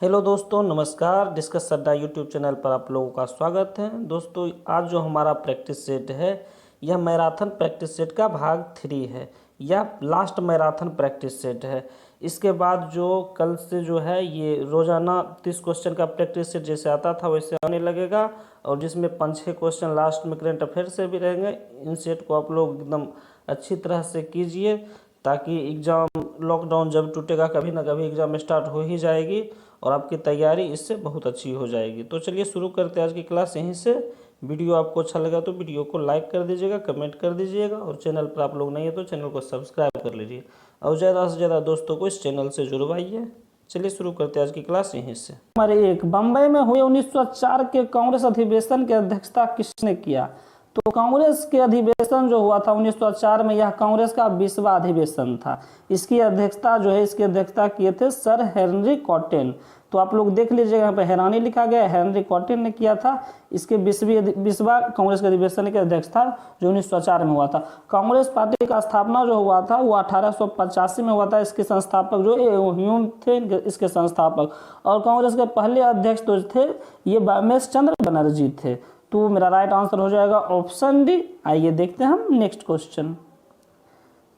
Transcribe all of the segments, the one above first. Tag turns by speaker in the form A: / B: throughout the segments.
A: Hello दोस्तों, नमस्कार। Discuss अड्डा यूट्यूब चैनल पर आप लोगों का स्वागत है। दोस्तों, आज जो हमारा प्रैक्टिस सेट है यह मैराथन प्रैक्टिस सेट का भाग 3 है। यह लास्ट मैराथन प्रैक्टिस सेट है। इसके बाद जो कल से जो है ये रोज़ाना 30 क्वेश्चन का प्रैक्टिस सेट जैसे आता था वैसे आने लगेगा, और जिसमें 5-6 क्वेश्चन लास्ट में करंट अफेयर से भी रहेंगे। इन सेट को आप लोग एकदम अच्छी तरह से कीजिए ताकि एग्ज़ाम, लॉकडाउन जब टूटेगा कभी ना कभी एग्ज़ाम स्टार्ट हो ही जाएगी और आपकी तैयारी इससे बहुत अच्छी हो जाएगी। तो चलिए शुरू करते हैं आज की क्लास यहीं से। वीडियो आपको अच्छा लगा तो वीडियो को लाइक कर दीजिएगा, कमेंट कर दीजिएगा, और चैनल पर आप लोग नहीं है तो चैनल को सब्सक्राइब कर लीजिए और ज़्यादा से ज़्यादा दोस्तों को इस चैनल से जुड़वाइए। चलिए शुरू करते हैं आज की क्लास यहीं से। नंबर 1, बम्बई में हुए 1904 के कांग्रेस अधिवेशन की अध्यक्षता किसने किया? तो कांग्रेस के अधिवेशन जो हुआ था 1904 में, यह कांग्रेस का 20वां अधिवेशन था। इसकी अध्यक्षता किए थे सर हेनरी कॉटेन। तो आप लोग देख लीजिएगा, यहाँ पे हैरानी लिखा गया है, हेनरी कॉटेन ने किया था। इसके 20वां कांग्रेस के अधिवेशन की अध्यक्षता जो 1904 में हुआ था। कांग्रेस पार्टी का स्थापना जो हुआ था वो 1885 में हुआ था। इसके संस्थापक जो ह्यूम थे, इसके संस्थापक। और कांग्रेस के पहले अध्यक्ष जो थे ये बैमेश चंद्र बनर्जी थे। तो मेरा राइट आंसर हो जाएगा ऑप्शन डी। आइए देखते हैं हम next question.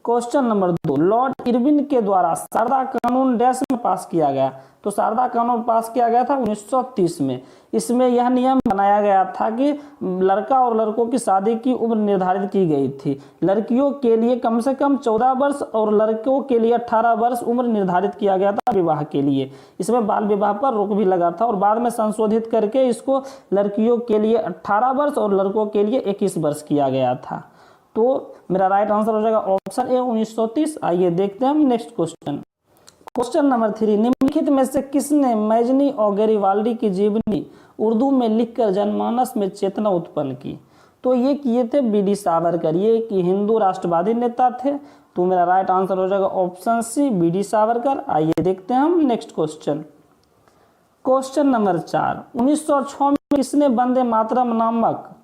A: Question number 2, Lord Irwin के द्वारा शारदा कानून डैश में पास किया गया? तो शारदा कानून पास किया गया था 1930 में। इसमें यह नियम बनाया गया था कि लड़का और लड़कों की शादी की उम्र निर्धारित की गई थी। लड़कियों के लिए कम से कम 14 वर्ष और लड़कों के लिए 18 वर्ष उम्र निर्धारित किया गया था विवाह के लिए। इसमें बाल विवाह पर रोक भी लगा था और बाद में संशोधित करके इसको लड़कियों के लिए 18 वर्ष और लड़कों के लिए 21 वर्ष किया गया था। तो मेरा राइट आंसर हो जाएगा ऑप्शन ए 1930। आइए देखते हैं हम नेक्स्ट क्वेश्चन। क्वेश्चन नंबर 3, निम्नलिखित में से किसने मैजनी और गैरिबाल्डी की जीवनी उर्दू में लिखकर जनमानस में चेतना उत्पन्न की? तो ये किए थे बी.डी. सावरकर। ये एक हिंदू राष्ट्रवादी नेता थे। तो मेरा राइट आंसर हो जाएगा ऑप्शन सी, बी.डी. सावरकर। आइए देखते हैं हम नेक्स्ट क्वेश्चन। क्वेश्चन नंबर 4, 1906 में किसने वंदे मातरम नामक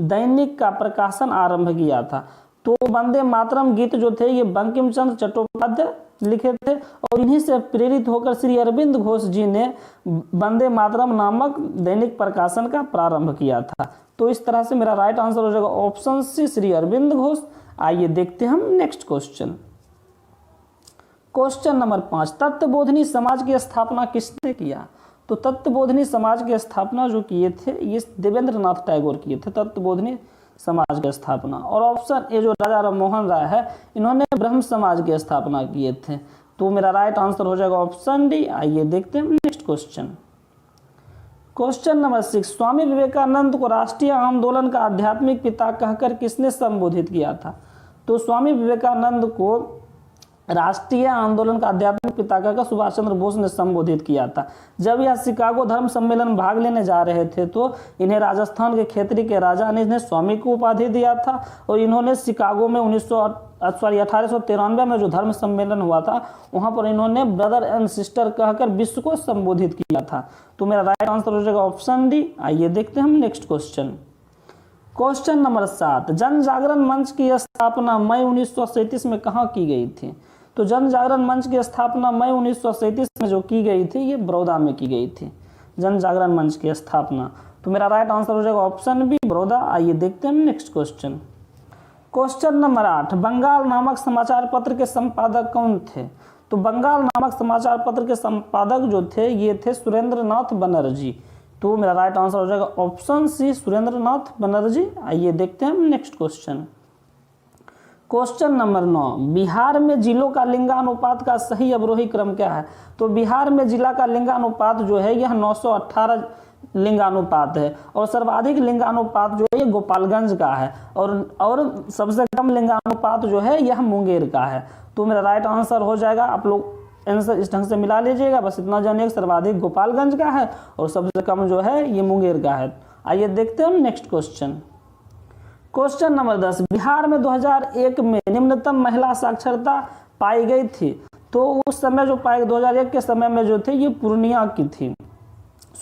A: दैनिक का प्रकाशन आरंभ किया था? तो वंदे मातरम गीत जो थे ये बंकिम चंद्र चट्टोपाध्याय लिखे थे और इन्हीं से प्रेरित होकर श्री अरविंद घोष जी ने वंदे मातरम नामक दैनिक प्रकाशन का प्रारंभ किया था। तो इस तरह से मेरा राइट आंसर हो जाएगा ऑप्शन सी, श्री अरविंद घोष। आइए देखते हैं हम next question. Question number 5, Tattvabodhini समाज की स्थापना किसने किया? तो तत्वबोधिनी समाज की स्थापना जो किए थे ये देवेंद्र नाथ टैगोर किए थे, तत्वबोधिनी समाज की स्थापना। और ऑप्शन ए जो राजा राम मोहन राय है, इन्होंने ब्रह्म समाज की स्थापना किए थे। तो मेरा राइट आंसर हो जाएगा ऑप्शन डी। आइए देखते हैं next question. Question number 6, Swami Vivekananda को राष्ट्रीय आंदोलन का आध्यात्मिक पिता कहकर किसने संबोधित किया था? तो स्वामी विवेकानंद को राष्ट्रीय आंदोलन का आध्यात्मिक पिता कहकर सुभाष चंद्र बोस ने संबोधित किया था। जब यह शिकागो धर्म सम्मेलन में भाग लेने जा रहे थे तो इन्हें राजस्थान के खेतरी के राजा ने इन्हें स्वामी की उपाधि दिया था। और इन्होंने शिकागो में 1893 में जो धर्म सम्मेलन हुआ था वहां पर इन्होंने ब्रदर एंड सिस्टर कहकर विश्व को संबोधित किया था। तो मेरा राइट आंसर हो जाएगा ऑप्शन डी। आइए देखते हैं हम नेक्स्ट क्वेश्चन। क्वेश्चन नंबर 7, जन जागरण मंच की स्थापना मई 1937 में कहाँ की गई थी? तो जन जागरण मंच की स्थापना मई 1937 में जो की गई थी ये बड़ौदा में की गई थी, जन जागरण मंच की स्थापना। तो मेरा राइट आंसर हो जाएगा ऑप्शन बी, बड़ौदा। आइए देखते हैं next question. Question number 8, Bengal नामक समाचार पत्र के संपादक कौन थे? तो बंगाल नामक समाचार पत्र के संपादक जो थे ये थे सुरेंद्र नाथ बनर्जी। तो मेरा राइट आंसर हो जाएगा ऑप्शन सी, सुरेंद्र नाथ बनर्जी। आइए देखते हैं next question. Question number 9, Bihar में जिलों का लिंगानुपात का सही अवरोही क्रम क्या है? तो बिहार में जिला का लिंगानुपात जो है यह 918 लिंगानुपात है और सर्वाधिक लिंगानुपात जो है ये गोपालगंज का है और सबसे कम लिंगानुपात जो है यह मुंगेर का है। तो मेरा राइट आंसर हो जाएगा, आप लोग आंसर इस ढंग से मिला लीजिएगा, बस इतना जानिए सर्वाधिक गोपालगंज का है और सबसे कम जो है ये मुंगेर का है। आइए देखते हैं next question. Question number 10, Bihar में 2001 में निम्नतम महिला साक्षरता पाई गई थी। तो उस समय जो पाई 2001 के समय में जो थे ये पूर्णिया की थी,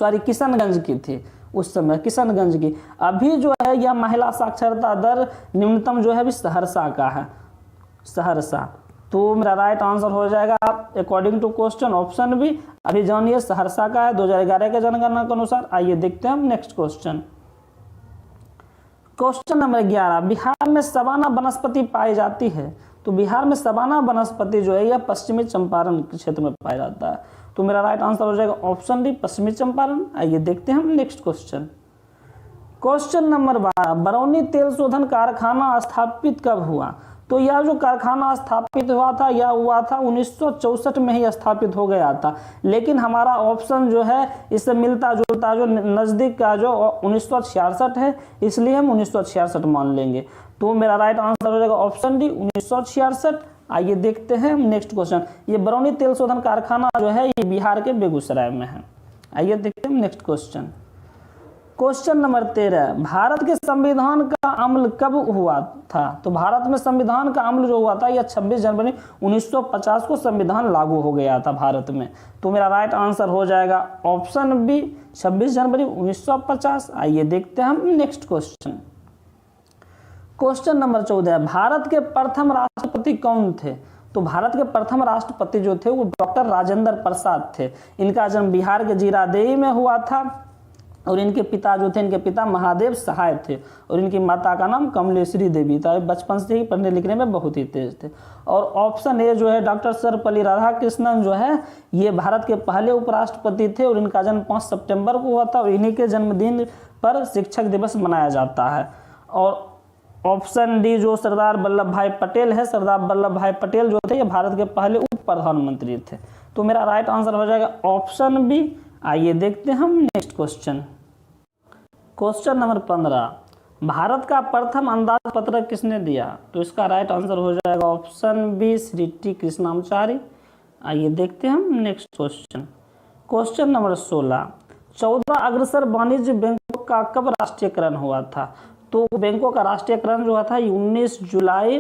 A: किशनगंज की थी उस समय, किशनगंज की। अभी जो है यह महिला साक्षरता दर निम्नतम जो है अभी सहरसा का है, सहरसा। तो मेरा राइट आंसर हो जाएगा according to question option B. अभी जानिए सहरसा का है 2011 के जनगणना के अनुसार। आइए देखते हैं हम next question. Question number 11, Bihar में सवाना वनस्पति पाई जाती है। तो बिहार में सवाना वनस्पति जो है यह पश्चिमी चंपारण क्षेत्र में पाया जाता है। तो मेरा राइट आंसर हो जाएगा ऑप्शन डी, पश्चिमी चंपारण। आइए देखते हैं हम next question. Question number 12, Barauni तेल शोधन कारखाना स्थापित कब हुआ। तो यह जो कारखाना स्थापित हुआ था यह हुआ था 1964 में ही स्थापित हो गया था, लेकिन हमारा ऑप्शन जो है इससे मिलता जुलता जो नज़दीक का जो 1966 है, इसलिए हम 1966 मान लेंगे। तो मेरा राइट आंसर हो जाएगा ऑप्शन डी 1966। आइए देखते हैं नेक्स्ट क्वेश्चन। ये बरौनी तेल शोधन कारखाना जो है ये बिहार के बेगूसराय में है। आइए देखते हैं next question. Question number 13, Bharat के संविधान का अमल कब हुआ था। तो भारत में संविधान का अमल जो हुआ था यह 26 जनवरी 1950 को संविधान लागू हो गया था भारत में। तो मेरा राइट आंसर हो जाएगा ऑप्शन बी 26 जनवरी 1950। आइए देखते हैं हम next question. Question number 14, Bharat के प्रथम राष्ट्रपति कौन थे। तो भारत के प्रथम राष्ट्रपति जो थे वो डॉक्टर राजेंद्र प्रसाद थे। इनका जन्म बिहार के जीरादेई में हुआ था और इनके पिता जो थे, इनके पिता महादेव सहाय थे और इनकी माता का नाम कमलेश्वरी देवी था। बचपन से ही पढ़ने लिखने में बहुत ही तेज थे। और ऑप्शन ए जो है डॉक्टर सर्वपल्ली राधाकृष्णन जो है ये भारत के पहले उपराष्ट्रपति थे और इनका जन्म 5 सितंबर को हुआ था और इन्हीं के जन्मदिन पर शिक्षक दिवस मनाया जाता है। और ऑप्शन डी जो सरदार वल्लभ भाई पटेल है, सरदार वल्लभ भाई पटेल जो थे ये भारत के पहले उप प्रधानमंत्री थे। तो मेरा राइट आंसर हो जाएगा ऑप्शन बी। आइए देखते हैं हम next question. Question number 15, Bharat का प्रथम अंदाज पत्रक किसने दिया। तो इसका राइट आंसर हो जाएगा option B Shri T Krishnacharya. आइए देखते हैं हम नेक्स्ट क्वेश्चन। क्वेश्चन नंबर 16, 14 अग्रसर वाणिज्य बैंकों का कब राष्ट्रीयकरण हुआ था। तो बैंकों का राष्ट्रीयकरण जो हुआ था 19 जुलाई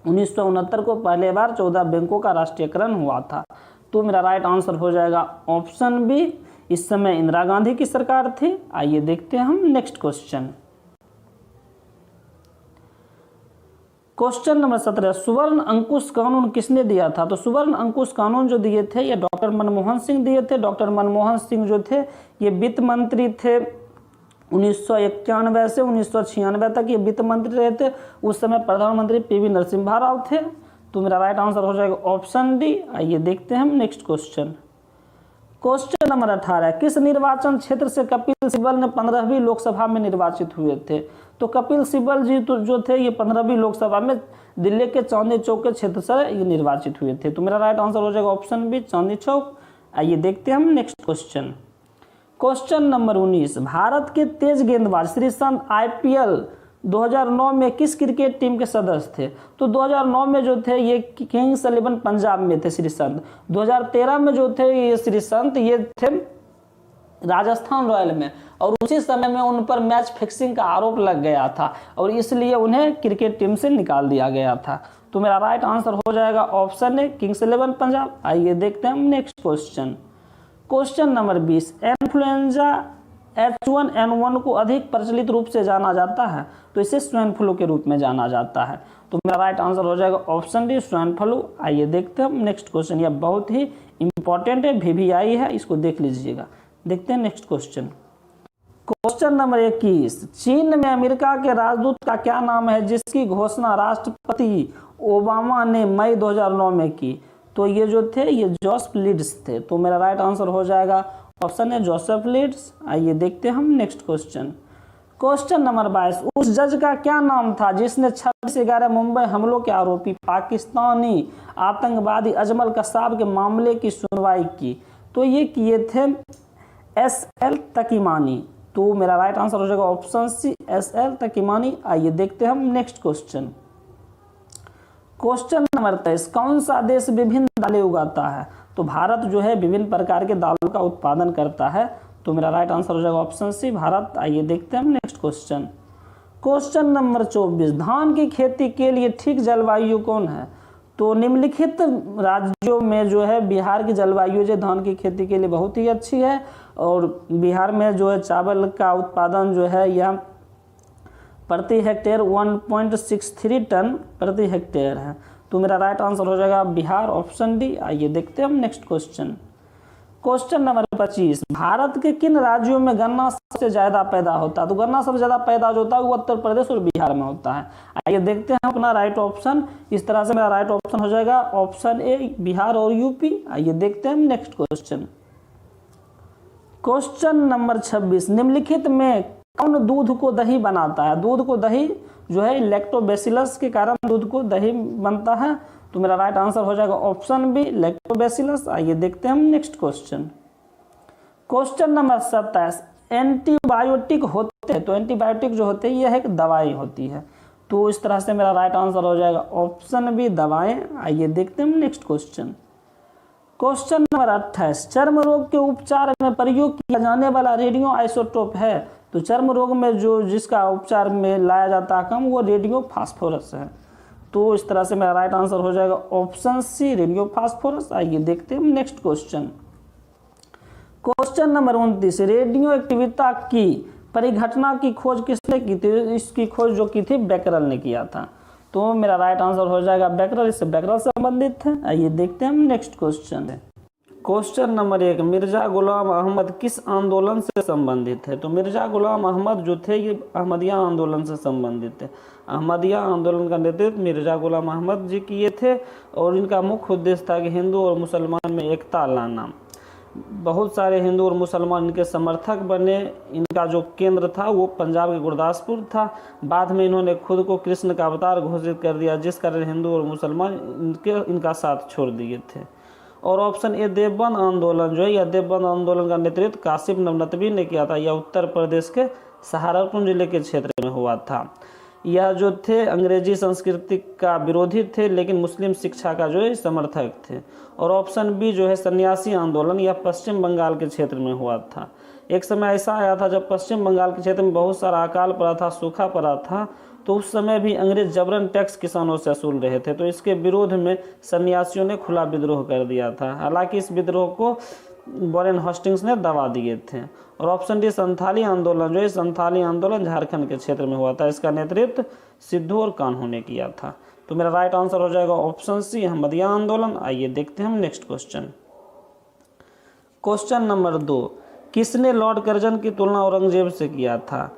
A: 1969 को पहले बार 14 बैंकों का राष्ट्रीयकरण हुआ था। तो मेरा राइट आंसर हो जाएगा ऑप्शन बी। इस समय इंदिरा गांधी की सरकार थी। आइए देखते हैं हम नेक्स्ट क्वेश्चन। क्वेश्चन नंबर 17, सुवर्ण अंकुश कानून किसने दिया था। तो सुवर्ण अंकुश कानून जो दिए थे ये डॉक्टर मनमोहन सिंह दिए थे। डॉक्टर मनमोहन सिंह जो थे ये वित्त मंत्री थे 1991 से 1996 तक ये वित्त मंत्री रहे थे। उस समय प्रधानमंत्री पीवी नरसिम्हा राव थे। तो मेरा राइट आंसर हो जाएगा ऑप्शन डी। आइए देखते हैं हम नेक्स्ट क्वेश्चन। क्वेश्चन नंबर 18, किस निर्वाचन क्षेत्र से कपिल सिब्बल ने 15वीं लोकसभा में निर्वाचित हुए थे। तो कपिल सिब्बल जी तो जो थे ये 15वीं लोकसभा में दिल्ली के चांदनी चौक के क्षेत्र से ये निर्वाचित हुए थे। तो मेरा राइट आंसर हो जाएगा ऑप्शन बी चांदनी चौक। आइए देखते हैं हम next question. Question number 19, Bharat के तेज गेंदबाज श्रीसंत IPL 2009 में किस क्रिकेट टीम के सदस्य थे। तो 2009 में जो थे ये किंग्स 11 पंजाब में थे श्रीसंत। 2013 में जो थे ये श्रीसंत ये थे राजस्थान रॉयल में और उसी समय में उन पर मैच फिक्सिंग का आरोप लग गया था और इसलिए उन्हें क्रिकेट टीम से निकाल दिया गया था। तो मेरा राइट आंसर हो जाएगा ऑप्शन ए किंग्स 11 पंजाब। आइए देखते हैं हम next question. Question number 20, influenza H1N1 को अधिक प्रचलित रूप से जाना जाता है तो इसे स्वाइन फ्लू के रूप में जाना जाता है। तो मेरा राइट आंसर हो जाएगा ऑप्शन डी स्वाइन फ्लू। आइए देखते हैं हम नेक्स्ट क्वेश्चन। यह बहुत ही इंपॉर्टेंट है, VVI है, इसको देख लीजिएगा। देखते हैं नेक्स्ट क्वेश्चन। क्वेश्चन नंबर 21, चीन में अमेरिका के राजदूत का क्या नाम है जिसकी घोषणा राष्ट्रपति ओबामा ने मई 2009 में की। तो ये जो थे ये जोसेफ लीड्स थे। तो मेरा राइट आंसर हो जाएगा ऑप्शन है जोसेफ लीड्स। आइए देखते हैं हम नेक्स्ट क्वेश्चन। क्वेश्चन नंबर 22, उस जज का क्या नाम था जिसने 26/11 मुंबई हमलों के आरोपी पाकिस्तानी आतंकवादी अजमल कसाब के मामले की सुनवाई की। तो ये किए थे SL तकीमानी। तो मेरा राइट आंसर हो जाएगा ऑप्शन सी SL तकीमानी। आइए देखते हैं हम नेक्स्ट क्वेश्चन। क्वेश्चन नंबर 23, कौन सा देश विभिन्न दालें उगाता है। तो भारत जो है विभिन्न प्रकार के दालों का उत्पादन करता है। तो मेरा राइट आंसर हो जाएगा ऑप्शन सी भारत। आइए देखते हैं हम नेक्स्ट क्वेश्चन। क्वेश्चन नंबर 24, धान की खेती के लिए ठीक जलवायु कौन है। तो निम्नलिखित राज्यों में जो है बिहार की जलवायु जो धान की खेती के लिए बहुत ही अच्छी है और बिहार में जो है चावल का उत्पादन जो है यह प्रति हेक्टेयर 1.63 टन प्रति हेक्टेयर है। तो मेरा राइट आंसर हो जाएगा बिहार, ऑप्शन डी। आइए देखते हैं हम next question. Question number 25, Bharat के किन राज्यों में गन्ना सबसे ज्यादा पैदा होता है? तो गन्ना सबसे ज्यादा पैदा जो होता है वो उत्तर प्रदेश और बिहार में होता है। आइए देखते हैं अपना राइट ऑप्शन। इस तरह से मेरा राइट ऑप्शन हो जाएगा ऑप्शन ए, बिहार और यूपी। आइए देखते हैं हम नेक्स्ट क्वेश्चन। क्वेश्चन नंबर 26, निम्नलिखित में कौन दूध को दही बनाता है? दूध को दही जो है लैक्टोबैसिलस के कारण दूध को दही बनता है। तो मेरा राइट आंसर हो जाएगा ऑप्शन बी, लैक्टोबैसिलस। आइए देखते हैं हम next question. Question number 27, antibiotic होते हैं, तो एंटीबायोटिक जो होते हैं यह एक दवाई होती है। तो इस तरह से मेरा राइट आंसर हो जाएगा ऑप्शन बी, दवाएं। आइए देखते हैं हम नेक्स्ट क्वेश्चन। क्वेश्चन नंबर 28, चर्म रोग के उपचार में प्रयोग किया जाने वाला रेडियो आइसोटोप है? तो चर्म रोग में जो जिसका उपचार में लाया जाता है कम, वो रेडियो फास्फोरस है। तो इस तरह से मेरा राइट आंसर हो जाएगा ऑप्शन सी, रेडियो फास्फोरस। आइए देखते हैं next question. Question number 29, radio एक्टिविता की परिघटना की खोज किसने की थी? इसकी खोज जो की थी बेकरल ने किया था। तो मेरा राइट आंसर हो जाएगा बेकरल, इससे बेकरल से संबंधित है। आइए देखते हैं हम next question. Question number 1, Mirza Ghulam Ahmad किस आंदोलन से संबंधित है? तो मिर्जा गुलाम अहमद जो थे ये अहमदिया आंदोलन से संबंधित है। अहमदिया आंदोलन का नेतृत्व मिर्जा गुलाम अहमद जी किए थे और इनका मुख्य उद्देश्य था कि हिंदू और मुसलमान में एकता लाना। बहुत सारे हिंदू और मुसलमान इनके समर्थक बने। इनका जो केंद्र था वो पंजाब के गुरदासपुर था। बाद में इन्होंने खुद को कृष्ण का अवतार घोषित कर दिया, जिस कारण हिंदू और मुसलमान इनका साथ छोड़ दिए थे। और ऑप्शन ए, देवबंद आंदोलन जो है, यह देवबंद आंदोलन का नेतृत्व कासिम नबी ने किया था। यह उत्तर प्रदेश के सहारनपुर जिले के क्षेत्र में हुआ था। यह जो थे अंग्रेजी संस्कृति का विरोधी थे, लेकिन मुस्लिम शिक्षा का जो है समर्थक थे। और ऑप्शन बी जो है सन्यासी आंदोलन, यह पश्चिम बंगाल के क्षेत्र में हुआ था। एक समय ऐसा आया था जब पश्चिम बंगाल के क्षेत्र में बहुत सारा अकाल पड़ा था, सूखा पड़ा था, तो उस समय भी अंग्रेज जबरन टैक्स किसानों से वसूल रहे थे। तो इसके विरोध में सन्यासियों ने खुला विद्रोह कर दिया था। हालांकि इस विद्रोह को वॉरेन हेस्टिंग्स ने दबा दिए थे। और ऑप्शन डी, संथाली आंदोलन जो है, संथाली आंदोलन झारखंड के क्षेत्र में हुआ था। इसका नेतृत्व सिद्धू और कान्हू ने किया था। तो मेरा राइट आंसर हो जाएगा ऑप्शन सी, अहमदिया आंदोलन। आइए देखते हैं हम नेक्स्ट क्वेश्चन। क्वेश्चन नंबर 2, किसने लॉर्ड कर्जन की तुलना औरंगजेब से किया था?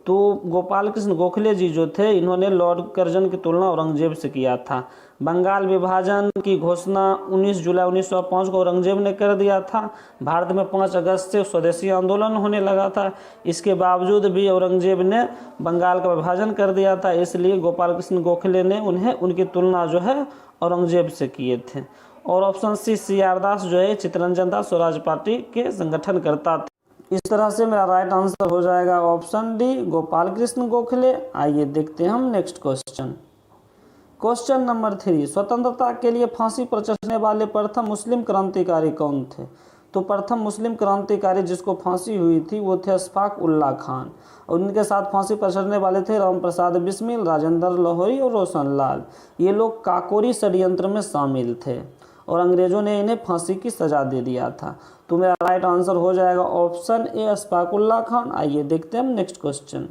A: तो गोपाल कृष्ण गोखले जी जो थे, इन्होंने लॉर्ड कर्जन की तुलना औरंगजेब से किया था। बंगाल विभाजन की घोषणा 19 जुलाई 1905 को औरंगजेब ने कर दिया था। भारत में 5 अगस्त से स्वदेशी आंदोलन होने लगा था। इसके बावजूद भी औरंगजेब ने बंगाल का विभाजन कर दिया था, इसलिए गोपाल कृष्ण गोखले ने उनकी तुलना जो है औरंगजेब से किए थे। और ऑप्शन सी, CR दास जो है चित्तरंजन दास स्वराज पार्टी के संगठनकर्ता थे। इस तरह से मेरा राइट आंसर हो जाएगा ऑप्शन डी, गोपाल कृष्ण गोखले। आइए देखते हैं हम नेक्स्ट क्वेश्चन। क्वेश्चन नंबर 3, स्वतंत्रता के लिए फांसी पर चढ़ने वाले प्रथम मुस्लिम क्रांतिकारी कौन थे? तो प्रथम मुस्लिम क्रांतिकारी जिसको फांसी हुई थी वो थे अशफाक उल्लाह खान। और इनके साथ फांसी पर चढ़ने वाले थे राम प्रसाद बिस्मिल, राजेंद्र लाहौरी और रोशन लाल। ये लोग काकोरी षड्यंत्र में शामिल थे और अंग्रेजों ने इन्हें फांसी की सजा दे दिया था। तो मेरा राइट आंसर हो जाएगा ऑप्शन ए, अशफाक उल्लाह खान। आइए देखते हैं हम next question.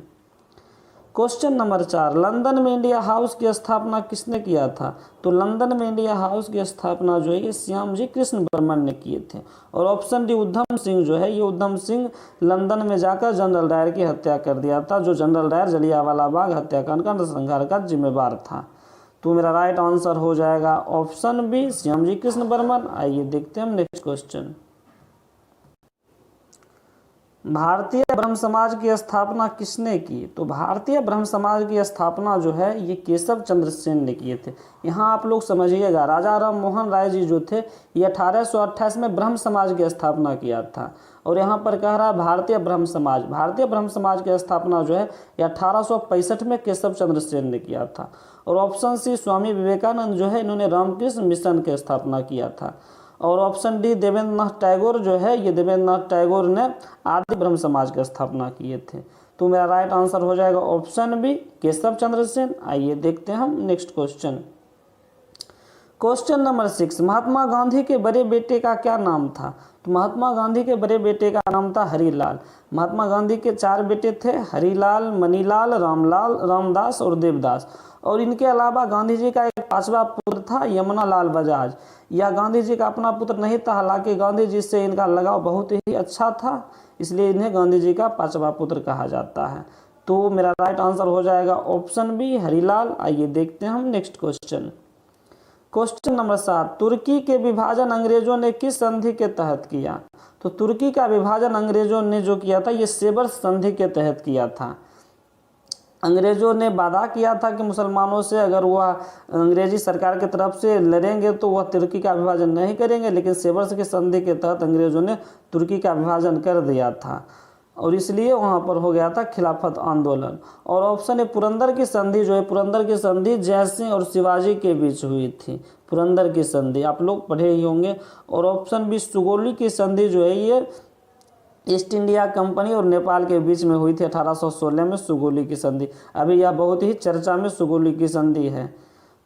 A: Question number 4, London में इंडिया हाउस की स्थापना किसने किया था? तो लंदन में इंडिया हाउस की स्थापना जो है श्यामजी कृष्ण बर्मन ने किए थे। और ऑप्शन डी, उधम सिंह जो है, ये उधम सिंह लंदन में जाकर जनरल डायर की हत्या कर दिया था, जो जनरल डायर जलियांवाला बाग हत्याकांड का नरसंहार का जिम्मेवार था। तो मेरा राइट आंसर हो जाएगा ऑप्शन बी, श्यामजी कृष्ण बर्मन। आइए देखते हैं हम नेक्स्ट क्वेश्चन। भारतीय ब्रह्म समाज की स्थापना किसने की? तो भारतीय ब्रह्म समाज की स्थापना जो है ये केशव चंद्र सेन ने किए थे। यहाँ आप लोग समझिएगा, राजा राम मोहन राय जी जो थे ये 1828 में ब्रह्म समाज की स्थापना किया था। और यहाँ पर कह रहा है भारतीय ब्रह्म समाज। भारतीय ब्रह्म समाज की स्थापना जो है ये 1865 में केशव चंद्र सेन ने किया था। और ऑप्शन सी, स्वामी विवेकानंद जो है इन्होंने रामकृष्ण मिशन की स्थापना किया था। और ऑप्शन डी, देवेंद्र नाथ टैगोर जो है, ये देवेंद्र नाथ टैगोर ने आदि ब्रह्म समाज की स्थापना किए थे। तो मेरा राइट आंसर हो जाएगा ऑप्शन बी, केशव चंद्र सेन। आइए देखते हैं हम next question. Question number 6, Mahatma Gandhi के बड़े बेटे का क्या नाम था? तो महात्मा गांधी के बड़े बेटे का नाम था हरिलाल। महात्मा गांधी के 4 बेटे थे, हरिलाल, मनीलाल, रामलाल, रामदास और देवदास। और इनके अलावा गांधी जी का एक 5वां पुत्र था यमुना लाल बजाज। यह गांधी जी का अपना पुत्र नहीं था, हालांकि गांधी जी से इनका लगाव बहुत ही अच्छा था, इसलिए इन्हें गांधी जी का 5वां पुत्र कहा जाता है। तो मेरा राइट आंसर हो जाएगा ऑप्शन बी, हरिलाल। आइए देखते हैं हम नेक्स्ट क्वेश्चन। क्वेश्चन नंबर 7, तुर्की के विभाजन अंग्रेजों ने किस संधि के तहत किया? तो तुर्की का विभाजन अंग्रेजों ने जो किया था ये सेवर्स संधि के तहत किया था। अंग्रेजों ने वादा किया था कि मुसलमानों से अगर वह अंग्रेजी सरकार की तरफ से लड़ेंगे तो वह तुर्की का विभाजन नहीं करेंगे, लेकिन सेवर्स की संधि के तहत अंग्रेजों ने तुर्की का विभाजन कर दिया था और इसलिए वहाँ पर हो गया था खिलाफत आंदोलन। और ऑप्शन ए, पुरंदर की संधि जो है, पुरंदर की संधि जय सिंह और शिवाजी के बीच हुई थी। पुरंदर की संधि आप लोग पढ़े ही होंगे। और ऑप्शन बी, सुगौली की संधि जो है ये ईस्ट इंडिया कंपनी और नेपाल के बीच में हुई थी 1816 में सुगौली की संधि। अभी यह बहुत ही चर्चा में सुगौली की संधि है।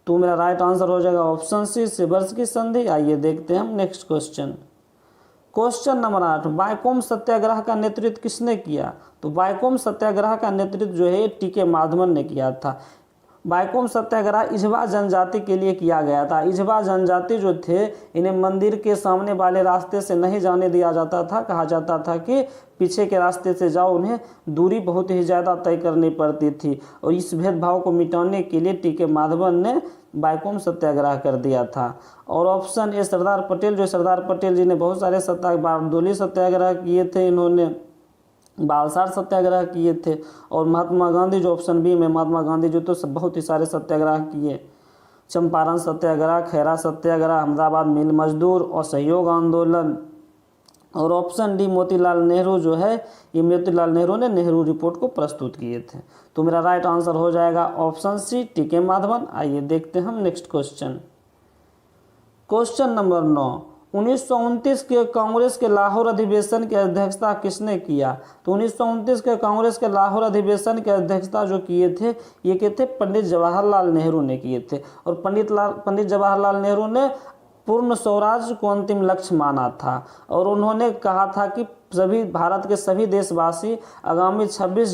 A: तो मेरा राइट आंसर हो जाएगा ऑप्शन सी, सेवर्स की संधि। आइए देखते हैं हम next question. Question number 8, Vaikom Satyagraha का नेतृत्व किसने किया? तो वायकोम सत्याग्रह का नेतृत्व जो है टीके माधवन ने किया था। वायकोम सत्याग्रह इजवा जनजाति के लिए किया गया था। इजवा जनजाति जो थे इन्हें मंदिर के सामने वाले रास्ते से नहीं जाने दिया जाता था, कहा जाता था कि पीछे के रास्ते से जाओ, उन्हें दूरी बहुत ही ज़्यादा तय करनी पड़ती थी। और इस भेदभाव को मिटाने के लिए टीके माधवन ने वायकोम सत्याग्रह कर दिया था। और ऑप्शन ए, सरदार पटेल, जो सरदार पटेल जी ने बहुत सारे बारडोली सत्याग्रह किए थे, इन्होंने बालसार सत्याग्रह किए थे। और महात्मा गांधी जो ऑप्शन बी में, महात्मा गांधी जो तो बहुत ही सारे सत्याग्रह किए, चंपारण सत्याग्रह, खैरा सत्याग्रह, अहमदाबाद मिल मजदूर और सहयोग आंदोलन। और ऑप्शन डी, मोतीलाल नेहरू जो है, ये मोतीलाल नेहरू ने नेहरू रिपोर्ट को प्रस्तुत किए थे। तो मेरा राइट आंसर हो जाएगा ऑप्शन सी, टीके माधवन। आइए देखते हैं हम नेक्स्ट क्वेश्चन। क्वेश्चन नंबर 9, 1929 के कांग्रेस के लाहौर अधिवेशन की अध्यक्षता किसने किया? तो 1929 के कांग्रेस के लाहौर अधिवेशन की अध्यक्षता जो किए थे ये के थे पंडित जवाहरलाल नेहरू ने किए थे। और पंडित जवाहरलाल नेहरू ने पूर्ण स्वराज को अंतिम लक्ष्य माना था और उन्होंने कहा था कि सभी भारत के सभी देशवासी आगामी 26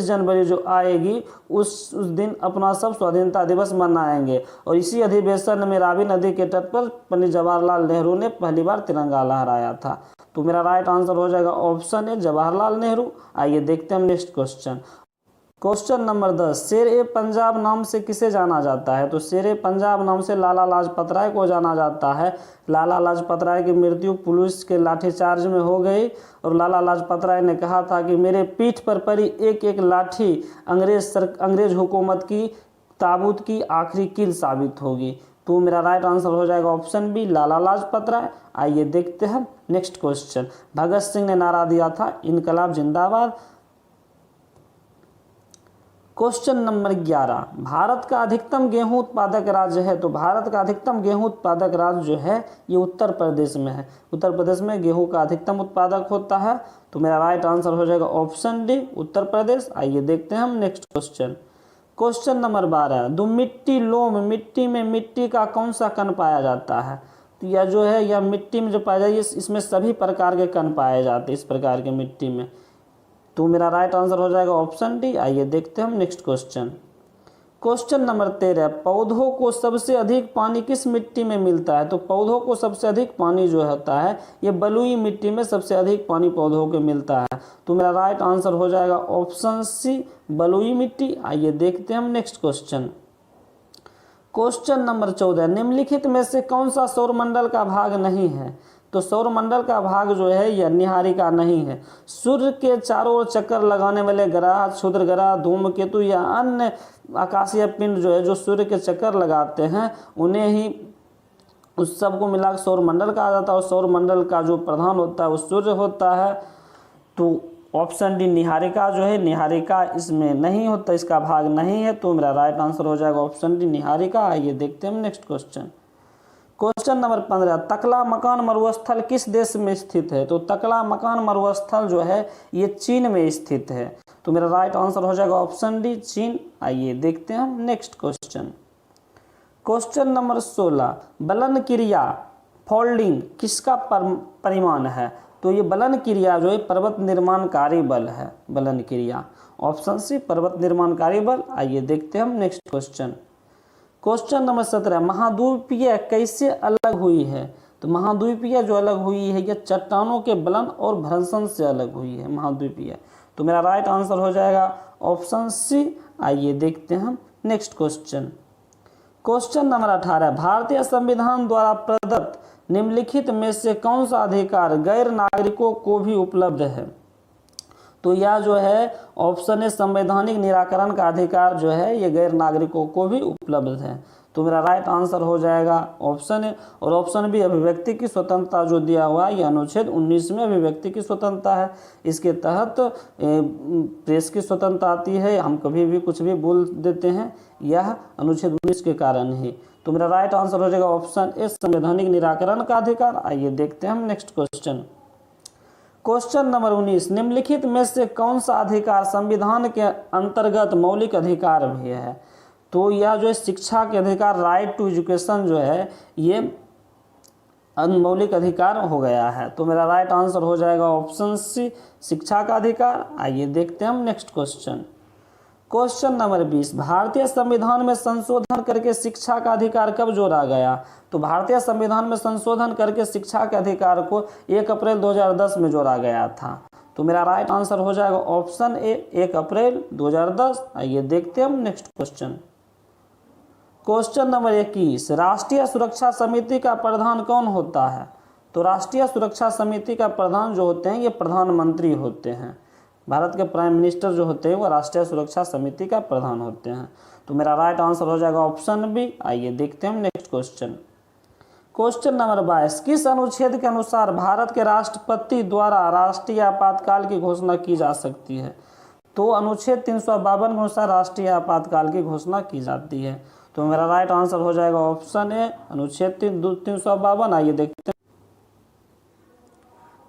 A: जनवरी जो आएगी उस दिन अपना सब स्वाधीनता दिवस मनाएंगे। और इसी अधिवेशन में रावी नदी के तट पर पंडित जवाहरलाल नेहरू ने पहली बार तिरंगा लहराया था। तो मेरा राइट आंसर हो जाएगा ऑप्शन ए, जवाहरलाल नेहरू। आइए देखते हैं नेक्स्ट क्वेश्चन। क्वेश्चन नंबर 10, शेर ए पंजाब नाम से किसे जाना जाता है? तो शेर ए पंजाब नाम से लाला लाजपत राय को जाना जाता है। लाला लाजपत राय की मृत्यु पुलिस के लाठीचार्ज में हो गई और लाला लाजपत राय ने कहा था कि मेरे पीठ पर पड़ी एक एक लाठी अंग्रेज हुकूमत की ताबूत की आखिरी कील साबित होगी। तो मेरा राइट आंसर हो जाएगा ऑप्शन बी, लाला लाजपत राय। आइए देखते हैं नेक्स्ट क्वेश्चन। भगत सिंह ने नारा दिया था इनकलाब जिंदाबाद। क्वेश्चन नंबर 11, भारत का अधिकतम गेहूं उत्पादक राज्य है? तो भारत का अधिकतम गेहूं उत्पादक राज्य जो है ये उत्तर प्रदेश में है। उत्तर प्रदेश में गेहूं का अधिकतम उत्पादक होता है। तो मेरा राइट आंसर हो जाएगा ऑप्शन डी, उत्तर प्रदेश। आइए देखते हैं हम नेक्स्ट क्वेश्चन। क्वेश्चन नंबर 12, दुमिट्टी लोम मिट्टी में मिट्टी का कौन सा कण पाया जाता है? तो यह जो है यह मिट्टी में जो पाया जाए इसमें सभी प्रकार के कण पाए जाते हैं इस प्रकार के मिट्टी में। तो मेरा राइट आंसर हो जाएगा ऑप्शन डी। आइए देखते हैं हम नेक्स्ट क्वेश्चन। क्वेश्चन नंबर 13, पौधों को सबसे अधिक पानी किस मिट्टी में मिलता है? तो पौधों को सबसे अधिक पानी जो होता है ये बलुई मिट्टी में सबसे अधिक पानी पौधों को मिलता है। तो मेरा राइट आंसर हो जाएगा ऑप्शन सी, बलुई मिट्टी। आइए देखते हैं हम नेक्स्ट क्वेश्चन। क्वेश्चन नंबर 14, निम्नलिखित में से कौन सा सौरमंडल का भाग नहीं है? तो सौरमंडल का भाग जो है यह निहारिका नहीं है। सूर्य के चारों ओर चक्कर लगाने वाले ग्रह, क्षुद्र ग्रह, धूमकेतु या अन्य आकाशीय पिंड जो है जो सूर्य के चक्कर लगाते हैं उन्हें ही उस सब को मिलाकर सौरमंडल कहा जाता है। और सौरमंडल का जो प्रधान होता है वो सूर्य होता है। तो ऑप्शन डी, निहारिका जो है, निहारिका इसमें नहीं होता, इसका भाग नहीं है। तो मेरा राइट आंसर हो जाएगा ऑप्शन डी, निहारिका। आइए देखते हैं हम नेक्स्ट क्वेश्चन। क्वेश्चन नंबर 15, तकला मकान मरुस्थल किस देश में स्थित है? तो तकला मकान मरुस्थल जो है ये चीन में स्थित है। तो मेरा राइट आंसर हो जाएगा ऑप्शन डी, चीन। आइए देखते हैं नेक्स्ट क्वेश्चन। क्वेश्चन नंबर 16, बलन क्रिया फोल्डिंग किसका परिमाण है? तो ये बलन क्रिया जो है पर्वत निर्माणकारी बल है, बलन क्रिया। ऑप्शन सी पर्वत निर्माणकारी बल। आइए देखते हैं हम नेक्स्ट क्वेश्चन। क्वेश्चन नंबर 17, महाद्वीपीय कैसे अलग हुई है? तो महाद्वीपीय जो अलग हुई है यह चट्टानों के बलन और भ्रंशन से अलग हुई है महाद्वीपीय। तो मेरा राइट आंसर हो जाएगा ऑप्शन सी। आइए देखते हैं हम नेक्स्ट क्वेश्चन। क्वेश्चन नंबर 18, भारतीय संविधान द्वारा प्रदत्त निम्नलिखित में से कौन सा अधिकार गैर नागरिकों को भी उपलब्ध है? तो यह जो है ऑप्शन ए संवैधानिक निराकरण का अधिकार जो है ये गैर नागरिकों को भी उपलब्ध है। तो मेरा राइट आंसर हो जाएगा ऑप्शन ए। और ऑप्शन बी अभिव्यक्ति की स्वतंत्रता जो दिया हुआ है, यह अनुच्छेद 19 में अभिव्यक्ति की स्वतंत्रता है। इसके तहत प्रेस की स्वतंत्रता आती है, हम कभी भी कुछ भी बोल देते हैं, यह अनुच्छेद 19 के कारण ही। तो मेरा राइट आंसर हो जाएगा ऑप्शन ए संवैधानिक निराकरण का अधिकार। आइए देखते हैं हम नेक्स्ट क्वेश्चन। क्वेश्चन नंबर 19, निम्नलिखित में से कौन सा अधिकार संविधान के अंतर्गत मौलिक अधिकार भी है? तो यह जो है शिक्षा के अधिकार, राइट टू एजुकेशन जो है ये मौलिक अधिकार हो गया है। तो मेरा राइट आंसर हो जाएगा ऑप्शन सी शिक्षा का अधिकार। आइए देखते हैं हम नेक्स्ट क्वेश्चन। क्वेश्चन नंबर 20, भारतीय संविधान में संशोधन करके शिक्षा का अधिकार कब जोड़ा गया? तो भारतीय संविधान में संशोधन करके शिक्षा के अधिकार को 1 अप्रैल 2010 में जोड़ा गया था। तो मेरा राइट आंसर हो जाएगा ऑप्शन ए 1 अप्रैल 2010। आइए देखते हैं हम नेक्स्ट क्वेश्चन। क्वेश्चन नंबर 21, राष्ट्रीय सुरक्षा समिति का प्रधान कौन होता है? तो राष्ट्रीय सुरक्षा समिति का प्रधान जो होते हैं ये प्रधानमंत्री होते हैं। भारत के प्राइम मिनिस्टर जो होते हैं वो राष्ट्रीय सुरक्षा समिति का प्रधान होते हैं। तो मेरा राइट आंसर हो जाएगा ऑप्शन बी। आइए देखते हैं हम नेक्स्ट क्वेश्चन। क्वेश्चन नंबर 22, किस अनुच्छेद के अनुसार भारत के राष्ट्रपति द्वारा राष्ट्रीय आपातकाल की घोषणा की जा सकती है? तो अनुच्छेद 352 के अनुसार राष्ट्रीय आपातकाल की घोषणा की जाती है। तो मेरा राइट आंसर हो जाएगा ऑप्शन ए अनुच्छेद 352। आइए देखते हैं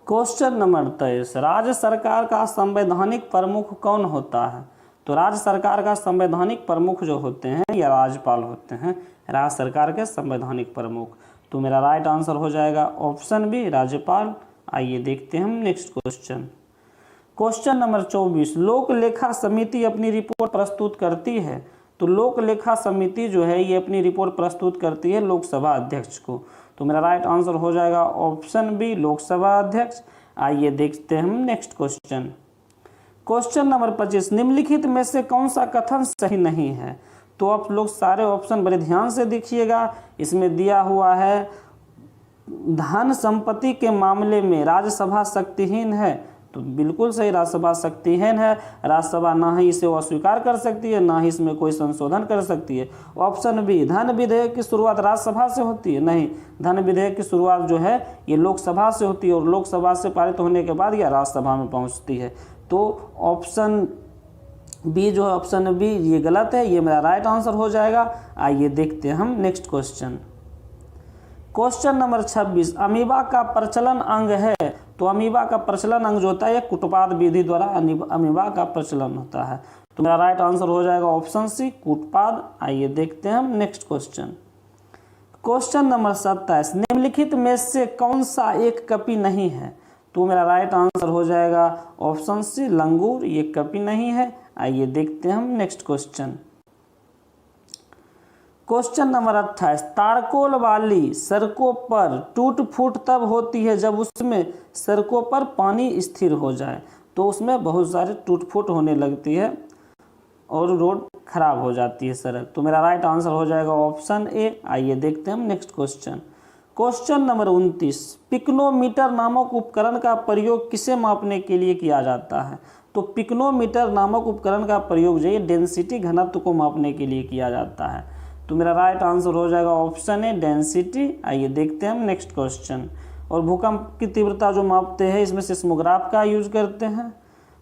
A: क्वेश्चन नंबर 23, राज्य सरकार का संवैधानिक प्रमुख कौन होता है? तो राज्य सरकार का संवैधानिक प्रमुख जो होते हैं या राज्यपाल होते हैं, राज्य सरकार के संवैधानिक प्रमुख। तो मेरा राइट आंसर हो जाएगा ऑप्शन बी राज्यपाल। आइए देखते हैं हम नेक्स्ट क्वेश्चन। क्वेश्चन नंबर 24, लोक लेखा समिति अपनी रिपोर्ट प्रस्तुत करती है। तो लोक लेखा समिति जो है ये अपनी रिपोर्ट प्रस्तुत करती है लोकसभा अध्यक्ष को। तो मेरा राइट आंसर हो जाएगा ऑप्शन बी लोकसभा अध्यक्ष। आइए देखते हैं हम नेक्स्ट क्वेश्चन। क्वेश्चन नंबर 25, निम्नलिखित में से कौन सा कथन सही नहीं है? तो आप लोग सारे ऑप्शन बड़े ध्यान से देखिएगा। इसमें दिया हुआ है धन संपत्ति के मामले में राज्यसभा शक्तिहीन है। तो बिल्कुल सही, राज्यसभा शक्तिहीन है। राज्यसभा ना ही इसे अस्वीकार कर सकती है, ना ही इसमें कोई संशोधन कर सकती है। ऑप्शन बी, धन विधेयक की शुरुआत राज्यसभा से होती है। नहीं, धन विधेयक की शुरुआत जो है ये लोकसभा से होती है और लोकसभा से पारित होने के बाद यह राज्यसभा में पहुंचती है। तो ऑप्शन बी जो है ऑप्शन बी ये गलत है, ये मेरा राइट आंसर हो जाएगा। आइए देखते हैं हम next question. Question number 26, amoeba का प्रचलन अंग है। तो अमीबा का प्रचलन अंग जो होता है कूटपाद विधि द्वारा अमीबा का प्रचलन होता है। तो मेरा राइट आंसर हो जाएगा ऑप्शन सी कूटपाद। आइए देखते हैं हम नेक्स्ट क्वेश्चन। क्वेश्चन नंबर 27, निम्नलिखित में से कौन सा एक कपि नहीं है? तो मेरा राइट आंसर हो जाएगा ऑप्शन सी लंगूर, ये कपि नहीं है। आइए देखते हैं हम नेक्स्ट क्वेश्चन। क्वेश्चन नंबर 28, तारकोल वाली सड़कों पर टूट फूट तब होती है जब उसमें सड़कों पर पानी स्थिर हो जाए। तो उसमें बहुत सारे टूट फूट होने लगती है और रोड खराब हो जाती है सड़क। तो मेरा राइट आंसर हो जाएगा ऑप्शन ए। आइए देखते हैं हम next question. Question number 29, pycnometer नामक उपकरण का प्रयोग किसे मापने के लिए किया जाता है? तो पिक्नोमीटर नामक उपकरण का प्रयोग जो है डेंसिटी घनत्व को मापने के लिए किया जाता है। तो मेरा राइट आंसर हो जाएगा ऑप्शन ए डेंसिटी। आइए देखते हैं हम नेक्स्ट क्वेश्चन। और भूकंप की तीव्रता जो मापते हैं इसमें सिस्मोग्राफ का यूज करते हैं।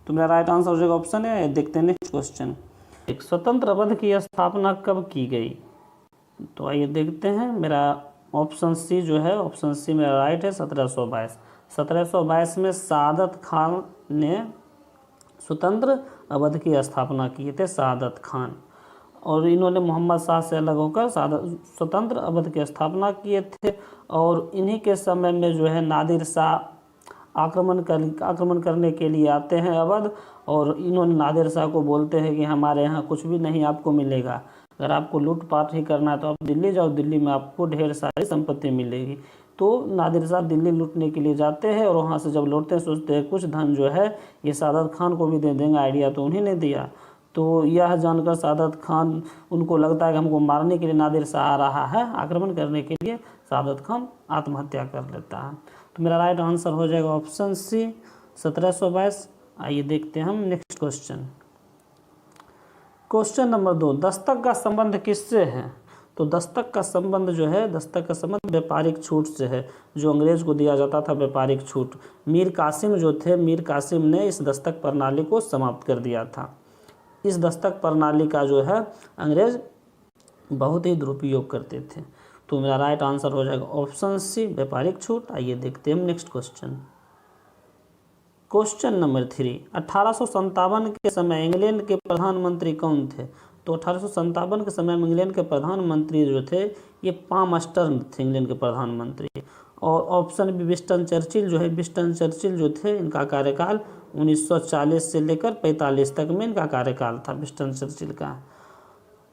A: तो मेरा राइट आंसर हो जाएगा ऑप्शन ए। देखते हैं नेक्स्ट क्वेश्चन। एक स्वतंत्र अवध की स्थापना कब की गई? तो आइए देखते हैं। मेरा ऑप्शन सी जो है ऑप्शन सी मेरा राइट है 1722। 1722 में सादत खान ने स्वतंत्र अवध की स्थापना किए थे, सादत खान। और इन्होंने मोहम्मद शाह से अलग होकर स्वतंत्र अवध की स्थापना किए थे। और इन्हीं के समय में जो है नादिर शाह आक्रमण करने के लिए आते हैं अवध, और इन्होंने नादिर शाह को बोलते हैं कि हमारे यहाँ कुछ भी नहीं आपको मिलेगा, अगर आपको लूटपाट ही करना है तो आप दिल्ली जाओ, दिल्ली में आपको ढेर सारी संपत्ति मिलेगी। तो नादिर शाह दिल्ली लूटने के लिए जाते हैं, और वहाँ से जब लौटते हैं सोचते हैं कुछ धन जो है ये सादत खान को भी दे देंगे, आइडिया तो उन्हीं ने दिया। तो यह जानकर सादत खान, उनको लगता है कि हमको मारने के लिए नादिर शाह आ रहा है, आक्रमण करने के लिए, सादत खान आत्महत्या कर लेता है। तो मेरा राइट आंसर हो जाएगा ऑप्शन सी 1722। आइए देखते हैं हम next question. Question number 2, Dastak का संबंध किससे है? तो दस्तक का संबंध जो है, दस्तक का संबंध व्यापारिक छूट से है, जो अंग्रेज को दिया जाता था व्यापारिक छूट। मीर कासिम जो थे, मीर कासिम ने इस दस्तक प्रणाली को समाप्त कर दिया था। इस दस्तक प्रणाली का जो है अंग्रेज बहुत ही दुरुपयोग करते थे। तो मेरा राइट आंसर हो जाएगा ऑप्शन सी व्यापारिक छूट। आइए देखते हैं हम नेक्स्ट क्वेश्चन। क्वेश्चन नंबर 3, 1857 के समय इंग्लैंड के प्रधानमंत्री कौन थे? तो 1857 के समय में इंग्लैंड के प्रधानमंत्री जो थे ये पामस्टर थे, इंग्लैंड के प्रधानमंत्री। और ऑप्शन बी विंस्टन चर्चिल जो है, विंस्टन चर्चिल जो थे इनका कार्यकाल 1940 से लेकर 45 तक में इनका कार्यकाल था, विंस्टन चर्चिल का।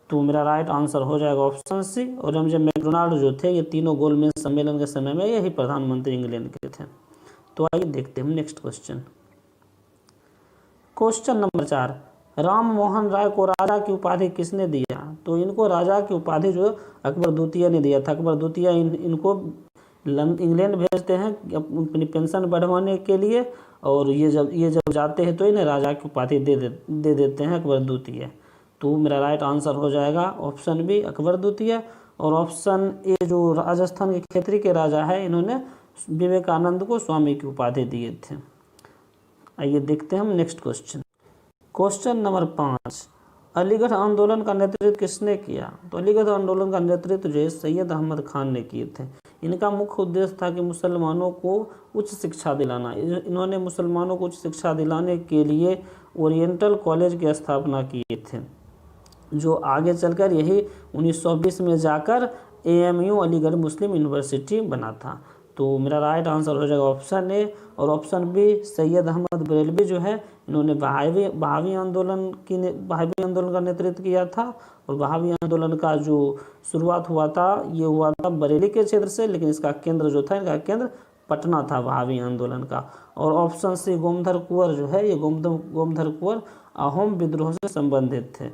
A: तो मेरा राइट आंसर हो जाएगा ऑप्शन सी। और एम जे मैकडोनाल्ड जो थे ये तीनों गोलमेज सम्मेलन के समय में यही प्रधानमंत्री इंग्लैंड के थे। तो आइए देखते हैं हम next question. Question number 4, Ram Mohan Roy को राजा की उपाधि किसने दिया? तो इनको राजा की उपाधि जो अकबर द्वितीय ने दिया था। अकबर द्वितीय इनको इंग्लैंड भेजते हैं अपनी पेंशन बढ़वाने के लिए, और ये जब जाते हैं तो इन्हें राजा की उपाधि दे देते हैं अकबर द्वितीय। तो मेरा राइट आंसर हो जाएगा ऑप्शन बी अकबर द्वितीय। और ऑप्शन ए जो राजस्थान के खेतरी के राजा है, इन्होंने विवेकानंद को स्वामी की उपाधि दिए थे। आइए देखते हैं हम next question. Question number 5, Aligarh आंदोलन का नेतृत्व किसने किया? तो अलीगढ़ आंदोलन का नेतृत्व जो है सैयद अहमद खान ने किए थे। इनका मुख्य उद्देश्य था कि मुसलमानों को उच्च शिक्षा दिलाना। इन्होंने मुसलमानों को उच्च शिक्षा दिलाने के लिए ओरिएंटल कॉलेज की स्थापना किए थे, जो आगे चलकर यही 1920 में जाकर AMU अलीगढ़ मुस्लिम यूनिवर्सिटी बना था। तो मेरा राइट आंसर हो जाएगा ऑप्शन ए। और ऑप्शन बी सैयद अहमद बरेलवी जो है इन्होंने बहावी आंदोलन का नेतृत्व किया था। और बहावी आंदोलन का जो शुरुआत हुआ था ये हुआ था बरेली के क्षेत्र से, लेकिन इसका केंद्र जो था, इनका केंद्र पटना था बहावी आंदोलन का। और ऑप्शन सी गोमधर कुंवर जो है, ये गोमधर कुंवर अहोम विद्रोह से संबंधित थे,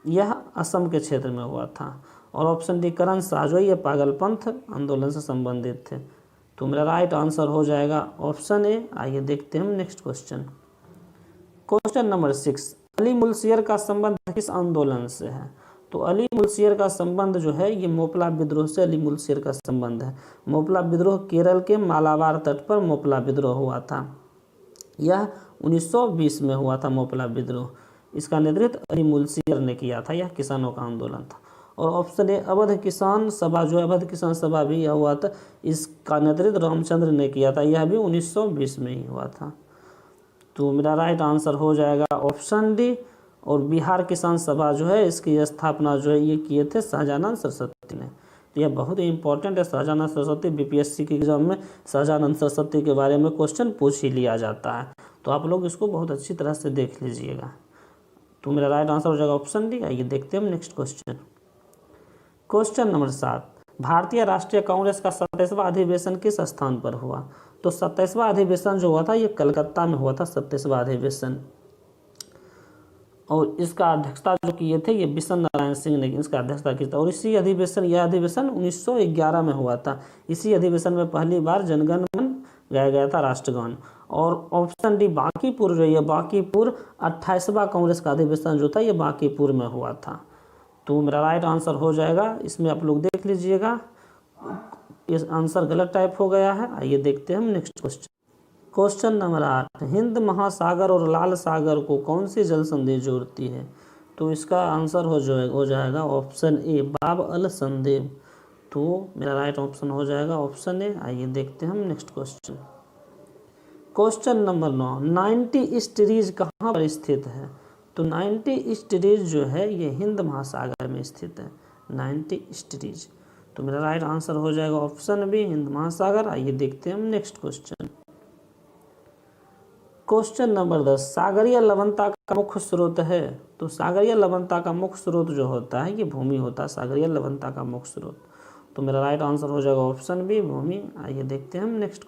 A: यह असम के क्षेत्र में हुआ था। और ऑप्शन डी करण शाह जो है ये पागलपंथ आंदोलन से संबंधित थे। तो मेरा राइट आंसर हो जाएगा ऑप्शन ए। आइए देखते हैं हम next question. Question number 6, Ali मुल्शियर का संबंध किस आंदोलन से है? तो अली मुल्शियर का संबंध जो है ये मोपला विद्रोह से अली मुल्शियर का संबंध है। मोपला विद्रोह केरल के मालाबार तट पर मोपला विद्रोह हुआ था। यह 1920 में हुआ था मोपला विद्रोह। इसका नेतृत्व अली मुल्शियर ने किया था। यह किसानों का आंदोलन था। और ऑप्शन ए अवध किसान सभा जो है, अवध किसान सभा भी यह हुआ था, इसका नेतृत्व रामचंद्र ने किया था। यह भी 1920 में ही हुआ था। तो मेरा राइट आंसर हो जाएगा ऑप्शन डी। और बिहार किसान सभा जो है इसकी स्थापना जो है ये किए थे शाहजानंद सरस्वती ने। तो यह बहुत ही इंपॉर्टेंट है। शाहजानंद सरस्वती BPSC की एग्जाम में शाहजानंद सरस्वती के बारे में क्वेश्चन पूछ ही लिया जाता है, तो आप लोग इसको बहुत अच्छी तरह से देख लीजिएगा। तो मेरा राइट आंसर हो जाएगा ऑप्शन डी। आइए देखते हैं हम नेक्स्ट क्वेश्चन। क्वेश्चन नंबर 7, भारतीय राष्ट्रीय कांग्रेस का 27वां अधिवेशन किस स्थान पर हुआ? तो 27वां अधिवेशन जो हुआ था ये कलकत्ता में हुआ था, 27वां अधिवेशन। और इसका अध्यक्षता जो किए थे ये बिशन नारायण सिंह ने इसका अध्यक्षता की था। और यह अधिवेशन 1911 में हुआ था। इसी अधिवेशन में पहली बार जनगण मन गाया गया था, राष्ट्रगान। और ऑप्शन डी बांकीपुर जो है, बांकीपुर 28वां कांग्रेस का अधिवेशन जो था ये बांकीपुर में हुआ था। तो मेरा राइट आंसर हो जाएगा, इसमें आप लोग देख लीजिएगा, इस आंसर गलत टाइप हो गया है। आइए देखते हैं हम next question. Question number 8, Hind महासागर और लाल सागर को कौन सी जल संधि जोड़ती है? तो इसका आंसर हो जाएगा ऑप्शन ए बाब अल संदेव। तो मेरा राइट ऑप्शन हो जाएगा ऑप्शन ए। आइए देखते हैं हम next question. Question number 9, 90 east ridge कहाँ पर स्थित है? तो 90 ईस्टरीज जो है ये हिंद महासागर में स्थित है, 90 ईस्टरीज। तो मेरा राइट आंसर हो जाएगा ऑप्शन बी, हिंद महासागर। आइए देखते हैं हम नेक्स्ट क्वेश्चन। क्वेश्चन नंबर 10, सागरीय लवणता का मुख्य स्रोत है। तो सागरीय लवणता का मुख्य स्रोत जो होता है ये भूमि होता है, सागरीय लवणता का मुख्य स्रोत। तो मेरा राइट आंसर हो जाएगा ऑप्शन बी, भूमि। आइए देखते हैं हम नेक्स्ट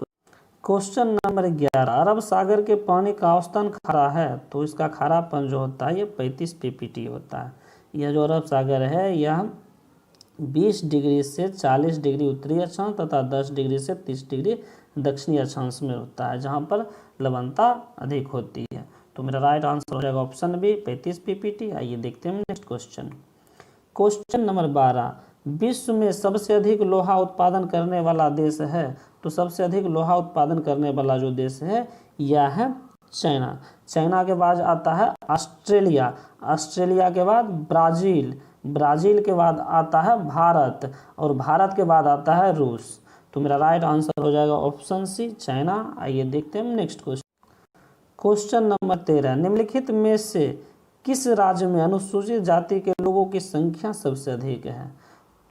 A: क्वेश्चन नंबर 11, अरब सागर के पानी का औसतन खारा है। तो इसका खारापन जो होता है ये 35 ppt होता है। यह जो अरब सागर है यह 20 डिग्री से 40 डिग्री उत्तरी अक्षांश तथा 10 डिग्री से 30 डिग्री दक्षिणी अक्षांश में होता है, जहाँ पर लवणता अधिक होती है। तो मेरा राइट आंसर हो जाएगा ऑप्शन बी, 35 ppt। आइए देखते हैं नेक्स्ट क्वेश्चन। क्वेश्चन नंबर 12, विश्व में सबसे अधिक लोहा उत्पादन करने वाला देश है। तो सबसे अधिक लोहा उत्पादन करने वाला जो देश है यह है चाइना। चाइना के बाद आता है ऑस्ट्रेलिया, ऑस्ट्रेलिया के बाद ब्राज़ील, ब्राज़ील के बाद आता है भारत, और भारत के बाद आता है रूस। तो मेरा राइट आंसर हो जाएगा ऑप्शन सी, चाइना। आइए देखते हैं नेक्स्ट क्वेश्चन। क्वेश्चन नंबर 13, निम्नलिखित में से किस राज्य में अनुसूचित जाति के लोगों की संख्या सबसे अधिक है।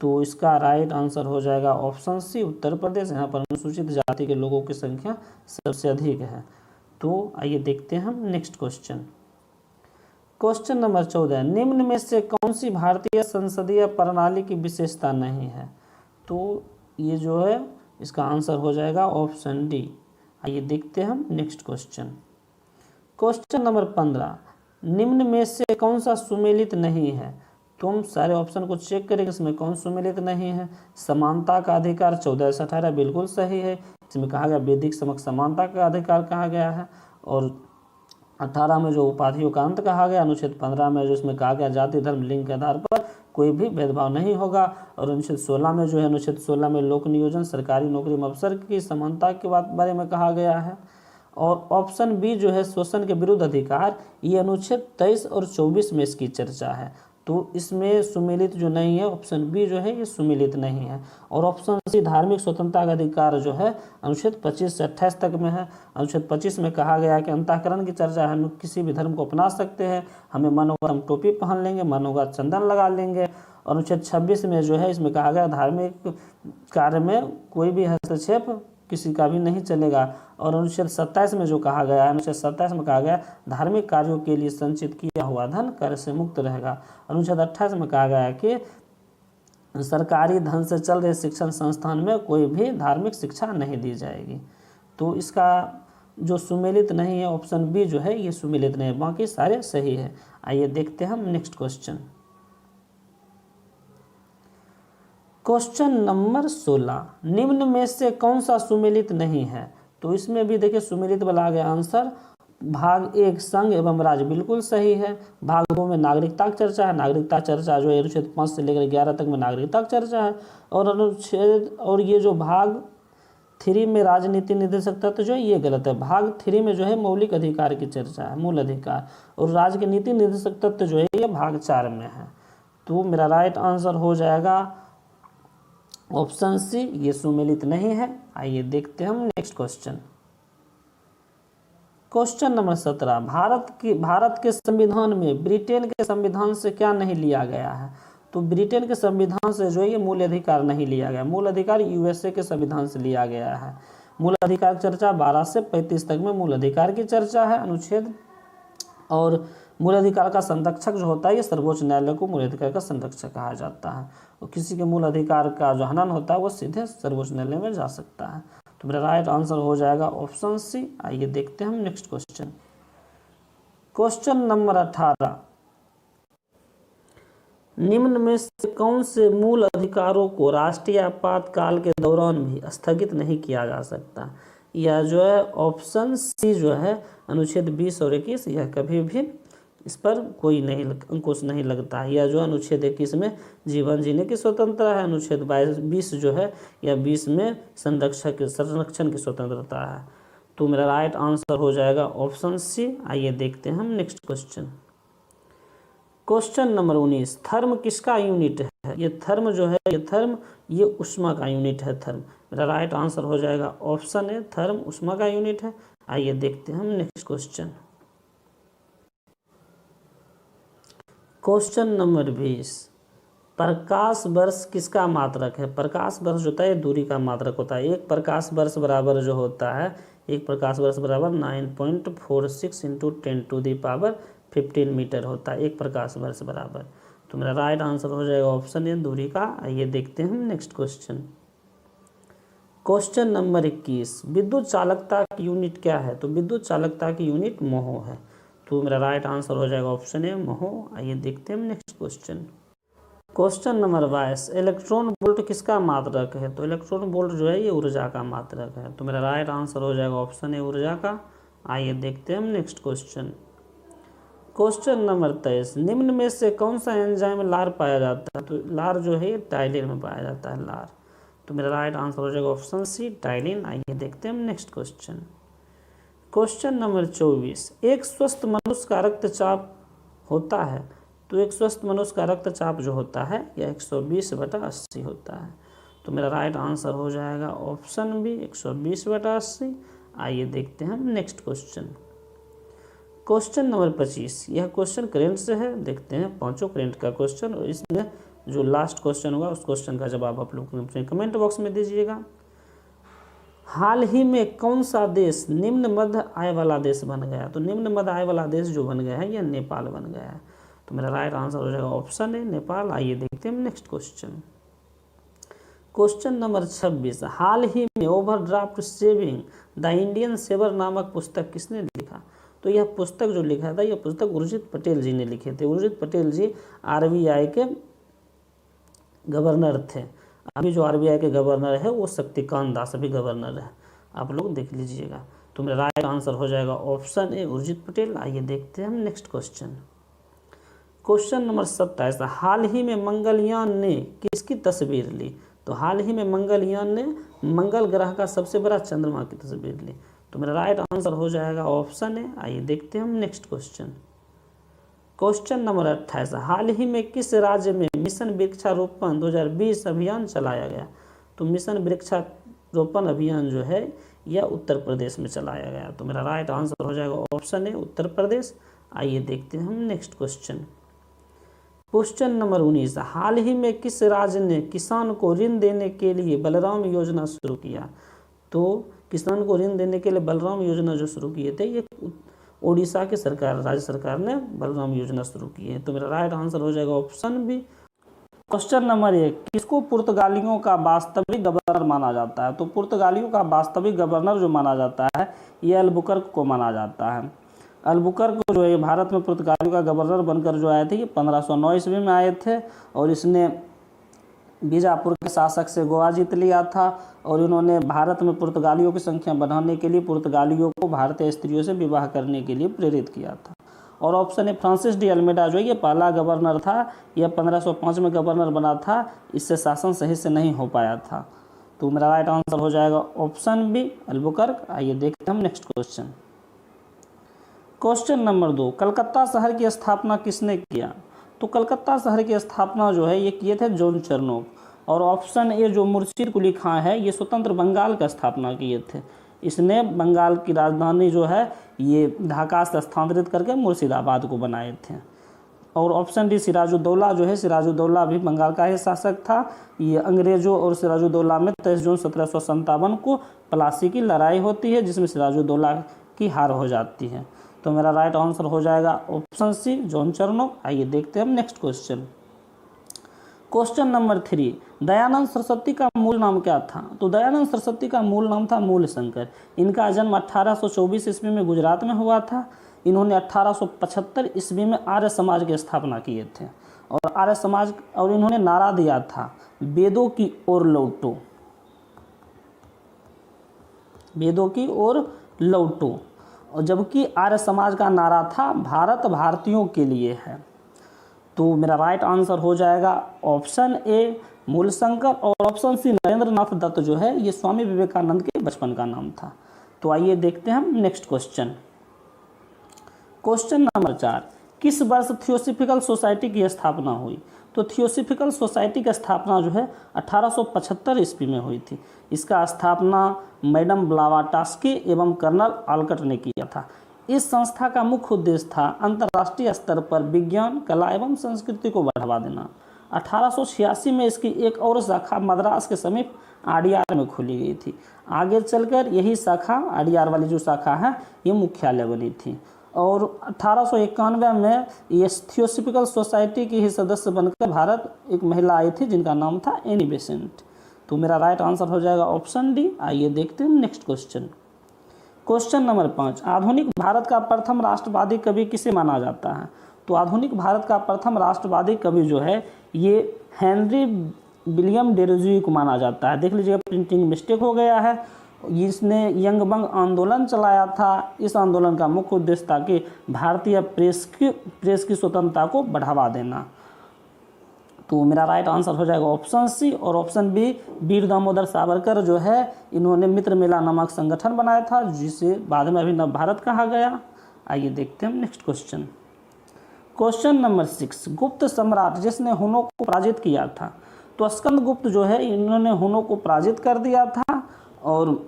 A: तो इसका राइट आंसर हो जाएगा ऑप्शन सी, उत्तर प्रदेश। यहाँ पर अनुसूचित जाति के लोगों की संख्या सबसे अधिक है। तो आइए देखते हैं हम नेक्स्ट क्वेश्चन। क्वेश्चन नंबर 14, निम्न में से कौन सी भारतीय संसदीय प्रणाली की विशेषता नहीं है। तो ये जो है इसका आंसर हो जाएगा ऑप्शन डी। आइए देखते हैं हम नेक्स्ट क्वेश्चन। क्वेश्चन नंबर 15, निम्न में से कौन सा सुमेलित नहीं है। तो हम सारे ऑप्शन को चेक करेंगे, इसमें कौन सुमेलित नहीं है। समानता का अधिकार 14 से 18 बिल्कुल सही है, इसमें कहा गया वैदिक समक्ष समानता का अधिकार कहा गया है। और 18 में जो उपाधियों का अंत कहा गया, अनुच्छेद 15 में जो इसमें कहा गया जाति धर्म लिंग के आधार पर कोई भी भेदभाव नहीं होगा। और अनुच्छेद 16 में जो है, अनुच्छेद 16 में लोक नियोजन सरकारी नौकरी में अवसर की समानता के बारे में कहा गया है। और ऑप्शन बी जो है शोषण के विरुद्ध अधिकार, ये अनुच्छेद 23 और 24 में इसकी चर्चा है। तो इसमें सुमेलित जो नहीं है, ऑप्शन बी जो है ये सुमेलित नहीं है। और ऑप्शन सी धार्मिक स्वतंत्रता का अधिकार जो है अनुच्छेद 25 से 28 तक में है। अनुच्छेद 25 में कहा गया है कि अंतःकरण की चर्चा है, हम किसी भी धर्म को अपना सकते हैं, हमें मन होगा हम टोपी पहन लेंगे, मन होगा चंदन लगा लेंगे। और अनुच्छेद 26 में जो है इसमें कहा गया धार्मिक कार्य में कोई भी हस्तक्षेप किसी का भी नहीं चलेगा। और अनुच्छेद 27 में जो कहा गया है, अनुच्छेद 27 में कहा गया धार्मिक कार्यों के लिए संचित किया हुआ धन कर से मुक्त रहेगा। अनुच्छेद 28 में कहा गया है कि सरकारी धन से चल रहे शिक्षण संस्थान में कोई भी धार्मिक शिक्षा नहीं दी जाएगी। तो इसका जो सुमेलित नहीं है ऑप्शन बी जो है ये सुमेलित नहीं है, बाकी सारे सही है। आइए देखते हैं हम नेक्स्ट क्वेश्चन। क्वेश्चन नंबर 16, निम्न में से कौन सा सुमेलित नहीं है। तो इसमें भी देखिए सुमेलित वाला आ गया आंसर, भाग 1 संघ एवं राज्य बिल्कुल सही है। भाग 2 में नागरिकता की चर्चा है, नागरिकता चर्चा जो है अनुच्छेद 5 से लेकर 11 तक में नागरिकता की चर्चा है। और अनुच्छेद और ये जो भाग 3 में राजनीति निर्देशक तत्व जो है ये गलत है। भाग 3 में जो है मौलिक अधिकार की चर्चा है, मूल अधिकार, और राज्य के नीति निर्देशक तत्व जो है ये भाग 4 में है। तो मेरा राइट आंसर हो जाएगा ऑप्शन सी, ये सुमेलित नहीं है। आइए देखते हैं हम next question. Question number 17, Bharat के संविधान में ब्रिटेन के संविधान से क्या नहीं लिया गया है। तो ब्रिटेन के संविधान से जो है ये मूल अधिकार नहीं लिया गया, मूल अधिकार यूएसए के संविधान से लिया गया है। मूल अधिकार की चर्चा 12 से 35 तक में मूल अधिकार की चर्चा है अनुच्छेद। और मूल अधिकार का संरक्षक जो होता है ये सर्वोच्च न्यायालय को मूल अधिकार का संरक्षक कहा जाता है। और किसी के मूल अधिकार का जो हनन होता है वो सीधे सर्वोच्च न्यायालय में जा सकता है। तो मेरा राइट आंसर हो जाएगा ऑप्शन सी। आइए देखते हैं हम नेक्स्ट क्वेश्चन। क्वेश्चन नंबर 18, निम्न में से कौन से मूल अधिकारों को राष्ट्रीय आपातकाल के दौरान भी स्थगित नहीं किया जा सकता। यह जो है ऑप्शन सी जो है अनुच्छेद 20 और 21, यह कभी भी इस पर कोई नहीं अंकुश नहीं लगता है। यह जो अनुच्छेद 21 में जीवन जीने की स्वतंत्रता है, अनुच्छेद 20 जो है यह 20 में संरक्षण की स्वतंत्रता है। तो मेरा राइट आंसर हो जाएगा ऑप्शन सी। आइए देखते हैं हम next question. Question number 19, therm किसका यूनिट है। ये थर्म जो है ये ऊष्मा का यूनिट है। थर्म मेरा राइट आंसर हो जाएगा ऑप्शन ए, थर्म ऊष्मा का यूनिट है। आइए देखते हैं हम नेक्स्ट क्वेश्चन। क्वेश्चन नंबर 20, प्रकाश वर्ष किसका मात्रक है? प्रकाश वर्ष जो होता है दूरी का मात्रक होता है। एक प्रकाश वर्ष बराबर जो होता है, एक प्रकाश वर्ष बराबर 9.46 इंटू 10⁻15 मीटर होता है एक प्रकाश वर्ष बराबर। तो मेरा राइट आंसर हो जाएगा ऑप्शन ए, दूरी का। आइए देखते हैं हम नेक्स्ट क्वेश्चन। क्वेश्चन नंबर 21, विद्युत चालकता की यूनिट क्या है? तो विद्युत चालकता की यूनिट मोहो है। तो मेरा राइट आंसर हो जाएगा ऑप्शन ए, मोहो। आइए देखते हैं हम next question. Question number 22, electron volt किसका मात्रक है? तो इलेक्ट्रॉन वोल्ट जो है ये ऊर्जा का मात्रक है। तो मेरा राइट आंसर हो जाएगा ऑप्शन ए, ऊर्जा का। आइए देखते हैं हम नेक्स्ट क्वेश्चन। क्वेश्चन नंबर 23, निम्न में से कौन सा एंजाइम लार पाया जाता है? तो लार जो है टाइलिन में पाया जाता है, लार। तो मेरा राइट आंसर हो जाएगा ऑप्शन सी, टाइलिन। आइए देखते हैं हम नेक्स्ट क्वेश्चन। क्वेश्चन नंबर 24, एक स्वस्थ मनुष्य का रक्तचाप होता है। तो एक स्वस्थ मनुष्य का रक्तचाप जो होता है यह 120/80 होता है। तो मेरा राइट आंसर हो जाएगा ऑप्शन बी, 120/80। आइए देखते हैं हम नेक्स्ट क्वेश्चन। क्वेश्चन नंबर 25, यह क्वेश्चन करेंट से है। देखते हैं पांचों करेंट का क्वेश्चन, और इसमें जो लास्ट क्वेश्चन होगा उस क्वेश्चन का जवाब आप लोग अपने कमेंट बॉक्स में दीजिएगा। हाल ही में कौन सा देश निम्न मध्य आय वाला देश बन गया? तो निम्न मध्य आय वाला देश जो बन गया है यह नेपाल बन गया है। तो मेरा राइट आंसर हो जाएगा ऑप्शन है, नेपाल। आइए देखते हैं नेक्स्ट क्वेश्चन। क्वेश्चन नंबर 26, हाल ही में overdraft saving the Indian saver नामक पुस्तक किसने लिखा? तो यह पुस्तक जो लिखा था यह पुस्तक उर्जित पटेल जी ने लिखे थे। उर्जित पटेल जी आरबीआई के गवर्नर थे। अभी जो आरबीआई के गवर्नर है वो शक्तिकांत दास अभी गवर्नर है, आप लोग देख लीजिएगा। तो मेरा राइट आंसर हो जाएगा ऑप्शन ए, उर्जित पटेल। आइए देखते हैं हम नेक्स्ट क्वेश्चन। क्वेश्चन नंबर 27, हाल ही में मंगलयान ने किसकी तस्वीर ली? तो हाल ही में मंगलयान ने मंगल ग्रह का सबसे बड़ा चंद्रमा की तस्वीर ली। तो मेरा राइट आंसर हो जाएगा ऑप्शन ए। आइए देखते हैं हम नेक्स्ट क्वेश्चन। क्वेश्चन नंबर 28, हाल ही में किस राज्य में मिशन वृक्षारोपण 2020 अभियान चलाया गया? तो मिशन वृक्षारोपण अभियान जो है यह उत्तर प्रदेश में चलाया गया। तो मेरा राइट आंसर हो जाएगा ऑप्शन ए, उत्तर प्रदेश। आइए देखते हैं हम नेक्स्ट क्वेश्चन। क्वेश्चन नंबर 19, हाल ही में किस राज्य ने किसान को ऋण देने के लिए बलराम योजना शुरू किया? तो किसान को ऋण देने के लिए बलराम योजना जो शुरू किए थे ये ओडिशा की सरकार, राज्य सरकार ने बलराम योजना शुरू की है। तो मेरा राइट आंसर हो जाएगा ऑप्शन बी। क्वेश्चन नंबर 1, किसको पुर्तगालियों का वास्तविक गवर्नर माना जाता है? तो पुर्तगालियों का वास्तविक गवर्नर जो माना जाता है ये अल्बुकर्क को माना जाता है। अल्बुकर्क जो है भारत में पुर्तगालियों का गवर्नर बनकर जो आए थे ये 1509 ईस्वी में आए थे, और इसने बीजापुर के शासक से गोवा जीत लिया था, और इन्होंने भारत में पुर्तगालियों की संख्या बढ़ाने के लिए पुर्तगालियों को भारतीय स्त्रियों से विवाह करने के लिए प्रेरित किया था। और option A, Francis de Almeida जो है ये पहला गवर्नर था, यह 1505 में गवर्नर बना था, इससे शासन सही से नहीं हो पाया था। तो मेरा राइट आंसर हो जाएगा ऑप्शन बी, अल्बुकर्क। आइए देखते हैं हम next question. Question number 2, Calcutta शहर की स्थापना किसने किया? तो कलकत्ता शहर की स्थापना जो है ये किए थे जॉन चरनोव। और ऑप्शन ए, जो मुर्शिद कुली खां है ये स्वतंत्र बंगाल का स्थापना किए थे। इसने बंगाल की राजधानी जो है ये ढाका से स्थानांतरित करके मुर्शिदाबाद को बनाए थे। और ऑप्शन डी, सिराजुद्दौला जो है, सिराजुद्दौला भी बंगाल का ही शासक था। ये अंग्रेजों और सिराजुद्दौला में 23 जून 1757 को प्लासी की लड़ाई होती है, जिसमें सिराजुद्दौला की हार हो जाती है। तो मेरा राइट आंसर हो जाएगा ऑप्शन सी, जॉन चरनोव। आइए देखते हैं हम next question. Question number 3, Dayanand Saraswati का मूल नाम क्या था? तो दयानंद सरस्वती का मूल नाम था मूलशंकर। इनका जन्म 1824 ईस्वी में गुजरात में हुआ था। इन्होंने 1875 ईस्वी में आर्य समाज की स्थापना किए थे, और आर्य समाज, और इन्होंने नारा दिया था वेदों की ओर लौटो, वेदों की ओर लौटो। और जबकि आर्य समाज का नारा था भारत भारतीयों के लिए है। तो मेरा राइट आंसर हो जाएगा ऑप्शन ए, मूलशंकर। और ऑप्शन सी, नरेंद्र नाथ दत्त जो है ये स्वामी विवेकानंद के बचपन का नाम था। तो आइए देखते हैं हम नेक्स्ट क्वेश्चन। क्वेश्चन नंबर 4, किस वर्ष थियोसॉफिकल सोसाइटी की स्थापना हुई? तो थियोसॉफिकल सोसाइटी की स्थापना जो है 1875 ईस्वी में हुई थी। इसका स्थापना मैडम ब्लावाटस्की एवं कर्नल आल्कट ने किया था। इस संस्था का मुख्य उद्देश्य था अंतर्राष्ट्रीय स्तर पर विज्ञान, कला एवं संस्कृति को बढ़ावा देना। 1886 में इसकी एक और शाखा मद्रास के समीप आडियार में खोली गई थी। आगे चलकर यही शाखा, आडियार वाली जो शाखा है, ये मुख्यालय बनी थी। और 1891 में ये थियोसॉफिकल सोसाइटी की ही सदस्य बनकर भारत एक महिला आई थी जिनका नाम था एनी बेसेंट। तो मेरा राइट आंसर हो जाएगा ऑप्शन डी। आइए देखते हैं नेक्स्ट क्वेश्चन। क्वेश्चन नंबर 5, आधुनिक भारत का प्रथम राष्ट्रवादी कवि किसे माना जाता है? तो आधुनिक भारत का प्रथम राष्ट्रवादी कवि जो है ये हेनरी विलियम डेरोजियो को माना जाता है। देख लीजिएगा प्रिंटिंग मिस्टेक हो गया है। इसने यंगबंग आंदोलन चलाया था। इस आंदोलन का मुख्य उद्देश्य था कि भारतीय प्रेस की स्वतंत्रता को बढ़ावा देना। तो मेरा राइट आंसर हो जाएगा ऑप्शन सी। और ऑप्शन बी, वीर दामोदर सावरकर जो है इन्होंने मित्र मेला नामक संगठन बनाया था जिसे बाद में अभिनव भारत कहा गया। आइए देखते हैं नेक्स्ट क्वेश्चन। क्वेश्चन नंबर 6, गुप्त सम्राट जिसने हुनों को पराजित किया था? तो स्कंदगुप्त जो है इन्होंने हुनों को पराजित कर दिया था और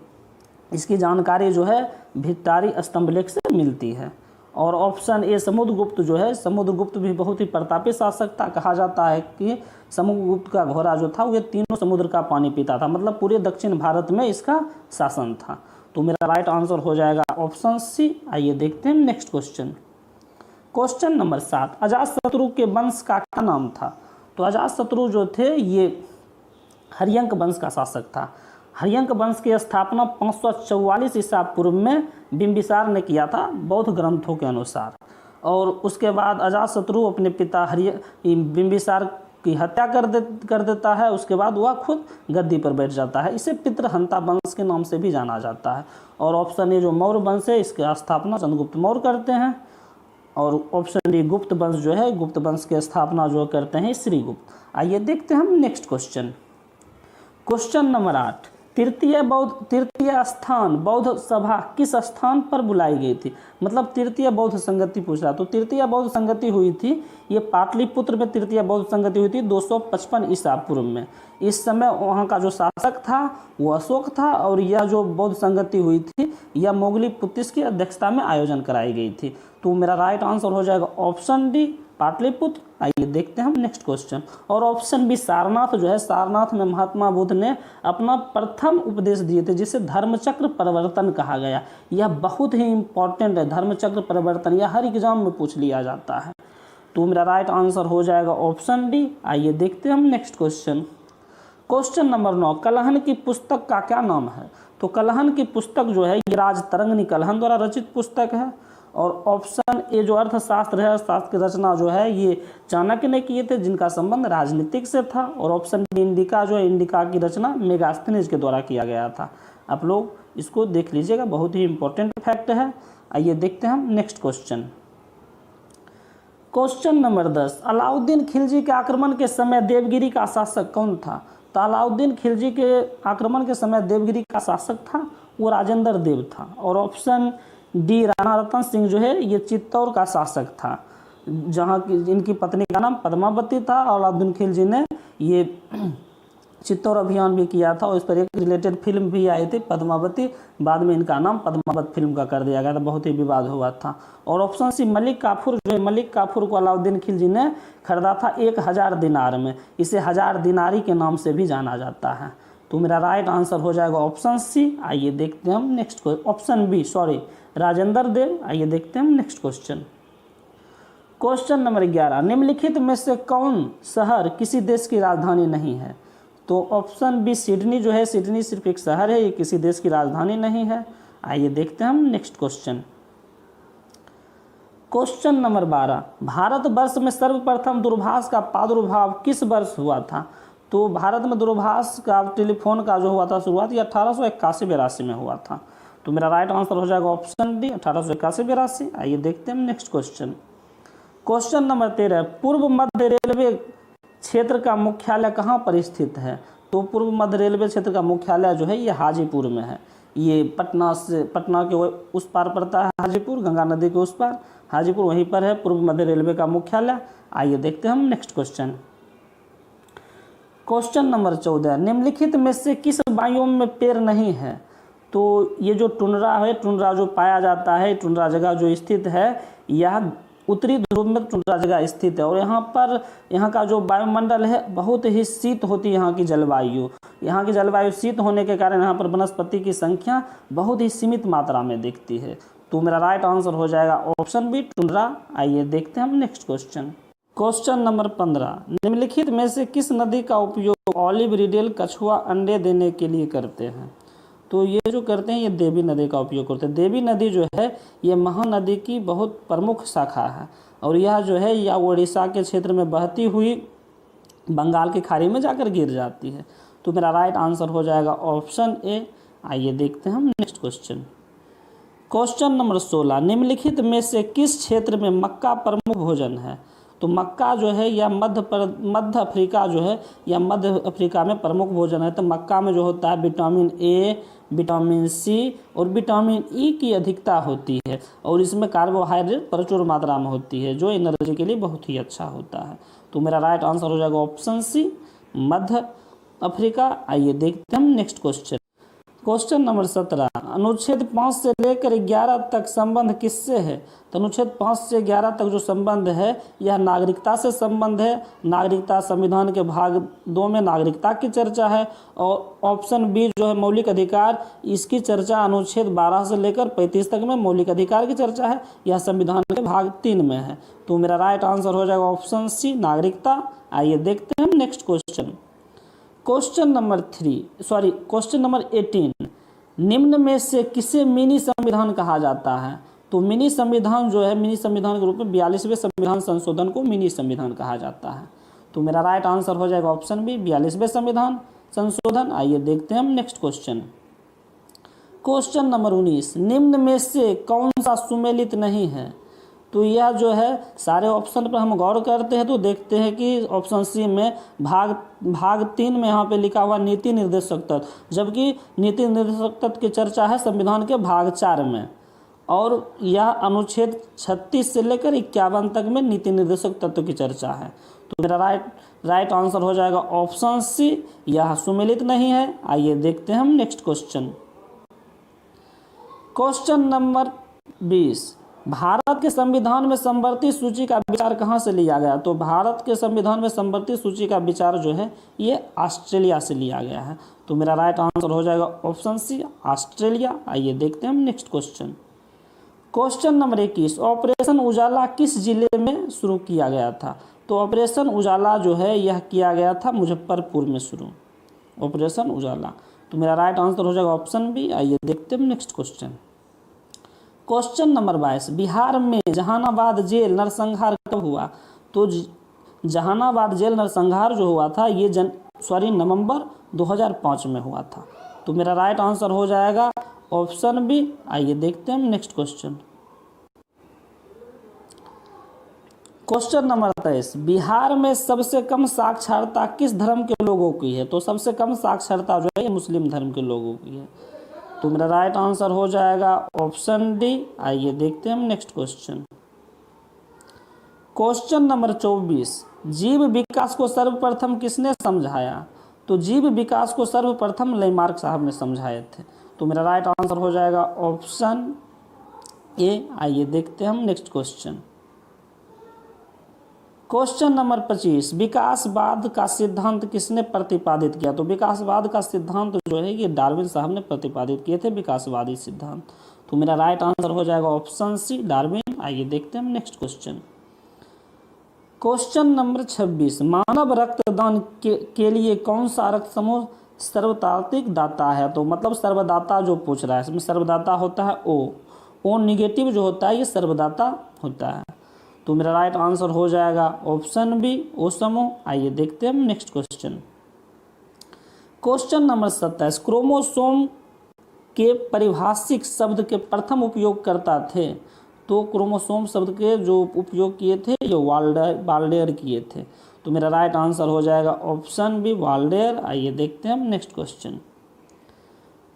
A: इसकी जानकारी जो है भित्तारी स्तंभलेख से मिलती है। और ऑप्शन ए, समुद्रगुप्त जो है, समुद्रगुप्त भी बहुत ही प्रतापी शासक था। कहा जाता है कि समुद्रगुप्त का घोड़ा जो था वो तीनों समुद्र का पानी पीता था, मतलब पूरे दक्षिण भारत में इसका शासन था। तो मेरा राइट आंसर हो जाएगा ऑप्शन सी। आइए देखते हैं next question. Question number 7, Ajatashatru के वंश का क्या नाम था? तो अजातशत्रु जो थे ये हर्यंक वंश का शासक था। हर्यंक वंश की स्थापना 544 ईसा पूर्व में बिंबिसार ने किया था बौद्ध ग्रंथों के अनुसार। और उसके बाद अजातशत्रु अपने पिता बिंबिसार की हत्या कर देता है। उसके बाद वह खुद गद्दी पर बैठ जाता है। इसे पितृहंता वंश के नाम से भी जाना जाता है। और ऑप्शन ए जो मौर्य वंश है इसकी स्थापना चंद्रगुप्त मौर्य करते हैं। और ऑप्शन डी गुप्त वंश जो है, गुप्त वंश की स्थापना जो करते हैं श्रीगुप्त। आइए देखते हैं हम नेक्स्ट क्वेश्चन। क्वेश्चन नंबर 8, तृतीय स्थान बौद्ध सभा किस स्थान पर बुलाई गई थी? मतलब तृतीय बौद्ध संगति पूछ रहा। तो तृतीय बौद्ध संगति हुई थी ये पाटलिपुत्र में। तृतीय बौद्ध संगति हुई थी 255 ईसा पूर्व में। इस समय वहाँ का जो शासक था वो अशोक था। और यह जो बौद्ध संगति हुई थी यह मोगली पुतिस की अध्यक्षता में आयोजन कराई गई थी। तो मेरा राइट आंसर हो जाएगा ऑप्शन डी, पाटलिपुत्र। आइए देखते हैं हम नेक्स्ट क्वेश्चन। और ऑप्शन बी, सारनाथ जो है, सारनाथ में महात्मा बुद्ध ने अपना प्रथम उपदेश दिए थे जिसे धर्मचक्र परिवर्तन कहा गया। यह बहुत ही इंपॉर्टेंट है, धर्मचक्र परिवर्तन, यह हर एग्जाम में पूछ लिया जाता है। तो मेरा राइट आंसर हो जाएगा ऑप्शन डी। आइए देखते हैं हम next question. Question number 9, Kalhana की पुस्तक का क्या नाम है? तो कलहन की पुस्तक जो है ये राजतरंगिणी कलहन द्वारा रचित पुस्तक है। और ऑप्शन ए जो अर्थशास्त्र है, अर्थशास्त्र की रचना जो है ये चाणक्य ने किए थे जिनका संबंध राजनीतिक से था। और ऑप्शन बी इंडिका जो है, इंडिका की रचना मेगास्थनीज के द्वारा किया गया था। आप लोग इसको देख लीजिएगा, बहुत ही इंपॉर्टेंट फैक्ट है। आइए देखते हैं हम next question. Question number 10, Alauddin Khilji के आक्रमण के समय देवगिरी का शासक कौन था? तो अलाउद्दीन खिलजी के आक्रमण के समय देवगिरी का शासक था वो राजेंद्र देव था। और ऑप्शन डी, राणा रतन सिंह जो है ये चित्तौड़ का शासक था, जहाँ की इनकी पत्नी का नाम पद्मावती था। और अलाउद्दीन खिलजी ने ये चित्तौड़ अभियान भी किया था और इस पर एक रिलेटेड फिल्म भी आई थी पद्मावती। बाद में इनका नाम पद्मावत फिल्म का कर दिया गया था, बहुत ही विवाद हुआ था। और ऑप्शन सी, मलिक काफूर जो है, मलिक काफूर को अलाउद्दीन खिलजी ने खरीदा था 1000 दिनार में। इसे 1000 दिनारी के नाम से भी जाना जाता है। तो मेरा राइट आंसर हो जाएगा ऑप्शन सी। आइए देखते हैं हम next question. Option B, sorry, Rajendra Dev. आइए देखते हैं हम नेक्स्ट क्वेश्चन। क्वेश्चन नंबर 11, निम्नलिखित में से कौन शहर किसी देश की राजधानी नहीं है? तो ऑप्शन बी, सिडनी जो है, सिडनी सिर्फ एक शहर है, ये किसी देश की राजधानी नहीं है। आइए देखते हैं हम next question. Question number 12, Bharatvarsh में सर्वप्रथम दूरभाष का प्रादुर्भाव किस वर्ष हुआ था? तो भारत में दूरभाष का, टेलीफोन का जो हुआ था शुरुआत, ये 1881-82 में हुआ था। तो मेरा राइट आंसर हो जाएगा ऑप्शन डी, 1881-82। आइए देखते हैं नेक्स्ट क्वेश्चन। क्वेश्चन नंबर 13, पूर्व मध्य रेलवे क्षेत्र का मुख्यालय कहाँ पर स्थित है? तो पूर्व मध्य रेलवे क्षेत्र का मुख्यालय जो है ये हाजीपुर में है। ये पटना के उस पार पड़ता है हाजीपुर, गंगा नदी के उस पार हाजीपुर, वहीं पर है पूर्व मध्य रेलवे का मुख्यालय। आइए देखते हैं हम नेक्स्ट क्वेश्चन। क्वेश्चन नंबर 14, निम्नलिखित में से किस बायोम में पेड़ नहीं है? तो ये जो टुंड्रा है, टुंड्रा जो पाया जाता है, टुंड्रा जगह जो स्थित है, यह उत्तरी ध्रुव में टुंड्रा जगह स्थित है। और यहाँ पर यहाँ का जो वायुमंडल है बहुत ही शीत होती है यहाँ की जलवायु। यहाँ की जलवायु शीत होने के कारण यहाँ पर वनस्पति की संख्या बहुत ही सीमित मात्रा में दिखती है। तो मेरा राइट आंसर हो जाएगा ऑप्शन बी, टुंड्रा। आइए देखते हैं हम नेक्स्ट क्वेश्चन। क्वेश्चन नंबर 15, निम्नलिखित में से किस नदी का उपयोग ऑलिव रिडेल कछुआ अंडे देने के लिए करते हैं? तो ये जो करते हैं ये देवी नदी का उपयोग करते हैं। देवी नदी जो है ये महानदी की बहुत प्रमुख शाखा है और यह जो है यह उड़ीसा के क्षेत्र में बहती हुई बंगाल की खाड़ी में जाकर गिर जाती है। तो मेरा राइट आंसर हो जाएगा ऑप्शन ए। आइए देखते हैं हम नेक्स्ट क्वेश्चन। क्वेश्चन नंबर 16, निम्नलिखित में से किस क्षेत्र में मक्का प्रमुख भोजन है? तो मक्का जो है यह मध्य अफ्रीका जो है यह मध्य अफ्रीका में प्रमुख भोजन है। तो मक्का में जो होता है विटामिन ए, विटामिन सी और विटामिन ई की अधिकता होती है और इसमें कार्बोहाइड्रेट प्रचुर मात्रा में होती है जो एनर्जी के लिए बहुत ही अच्छा होता है। तो मेरा राइट आंसर हो जाएगा ऑप्शन सी, मध्य अफ्रीका। आइए देखते हैं हम नेक्स्ट क्वेश्चन। क्वेश्चन नंबर 17, अनुच्छेद 5 से लेकर 11 तक संबंध किससे है? तो अनुच्छेद 5 से 11 तक जो संबंध है यह नागरिकता से संबंध है। नागरिकता संविधान के भाग 2 में नागरिकता की चर्चा है और ऑप्शन बी जो है मौलिक अधिकार, इसकी चर्चा अनुच्छेद 12 से लेकर 35 तक में मौलिक अधिकार की चर्चा है। यह संविधान के भाग 3 में है। तो मेरा राइट आंसर हो जाएगा ऑप्शन सी, नागरिकता। आइए देखते हैं हम नेक्स्ट क्वेश्चन। क्वेश्चन नंबर 18, निम्न में से किसे मिनी संविधान कहा जाता है? तो मिनी संविधान जो है, मिनी संविधान के रूप में 42वें संविधान संशोधन को मिनी संविधान कहा जाता है। तो मेरा राइट आंसर हो जाएगा ऑप्शन बी, 42वें संविधान संशोधन। आइए देखते हैं हम नेक्स्ट क्वेश्चन। क्वेश्चन नंबर 19, निम्न में से कौन सा सुमेलित नहीं है? तो यह जो है सारे ऑप्शन पर हम गौर करते हैं तो देखते हैं कि ऑप्शन सी में भाग 3 में यहाँ पे लिखा हुआ नीति निर्देशक तत्व, जबकि नीति निर्देशक तत्व की चर्चा है संविधान के भाग 4 में और यह अनुच्छेद 36 से लेकर 51 तक में नीति निर्देशक तत्व की चर्चा है। तो मेरा राइट आंसर हो जाएगा ऑप्शन सी, यह सुमेलित नहीं है। आइए देखते हैं हम next question. Question number 20, Bharat के संविधान में समवर्ती सूची का विचार कहाँ से लिया गया? तो भारत के संविधान में समवर्ती सूची का विचार जो है ये ऑस्ट्रेलिया से लिया गया है। तो मेरा राइट आंसर हो जाएगा ऑप्शन सी, ऑस्ट्रेलिया। आइए देखते हैं हम next question. Question number 21, operation Ujala किस जिले में शुरू किया गया था? तो ऑपरेशन उजाला जो है यह किया गया था मुजफ्फरपुर में शुरू, ऑपरेशन उजाला। तो मेरा राइट आंसर हो जाएगा ऑप्शन बी। आइए देखते हैं next question. Question number 22, Bihar में जहानाबाद जेल नरसंहार कब हुआ? तो जहानाबाद जेल नरसंहार जो हुआ था ये नवंबर 2005 में हुआ था। तो मेरा राइट आंसर हो जाएगा ऑप्शन बी। आइए देखते हैं next question. Question number 23, Bihar में सबसे कम साक्षरता किस धर्म के लोगों की है? तो सबसे कम साक्षरता जो है ये मुस्लिम धर्म के लोगों की है। तो मेरा राइट आंसर हो जाएगा ऑप्शन डी। आइए देखते हैं हम नेक्स्ट क्वेश्चन। क्वेश्चन नंबर 24, जीव विकास को सर्वप्रथम किसने समझाया? तो जीव विकास को सर्वप्रथम लेमार्क साहब ने समझाए थे। तो मेरा राइट आंसर हो जाएगा ऑप्शन ए। आइए देखते हैं हम नेक्स्ट क्वेश्चन। क्वेश्चन नंबर 25, विकासवाद का सिद्धांत किसने प्रतिपादित किया? तो विकासवाद का सिद्धांत जो है ये डार्विन साहब ने प्रतिपादित किए थे, विकासवादी सिद्धांत। तो मेरा राइट आंसर हो जाएगा ऑप्शन सी, डार्विन। आइए देखते हैं हम नेक्स्ट क्वेश्चन। क्वेश्चन नंबर 26, मानव रक्तदान के लिए कौन सा रक्त समूह सर्वतात्विक दाता है? तो मतलब सर्वदाता जो पूछ रहा है, इसमें सर्वदाता होता है ओ निगेटिव जो होता है ये सर्वदाता होता है। तो मेरा राइट आंसर हो जाएगा ऑप्शन बी, ओ समूह। आइए देखते हैं हम next question. Question number 27, chromosome के पारिभाषिक शब्द के प्रथम उपयोगकर्ता थे? तो क्रोमोसोम शब्द के जो उपयोग किए थे ये वाल्डेयर किए थे। तो मेरा राइट आंसर हो जाएगा ऑप्शन बी, वाल्डेयर। आइए देखते हैं हम नेक्स्ट क्वेश्चन।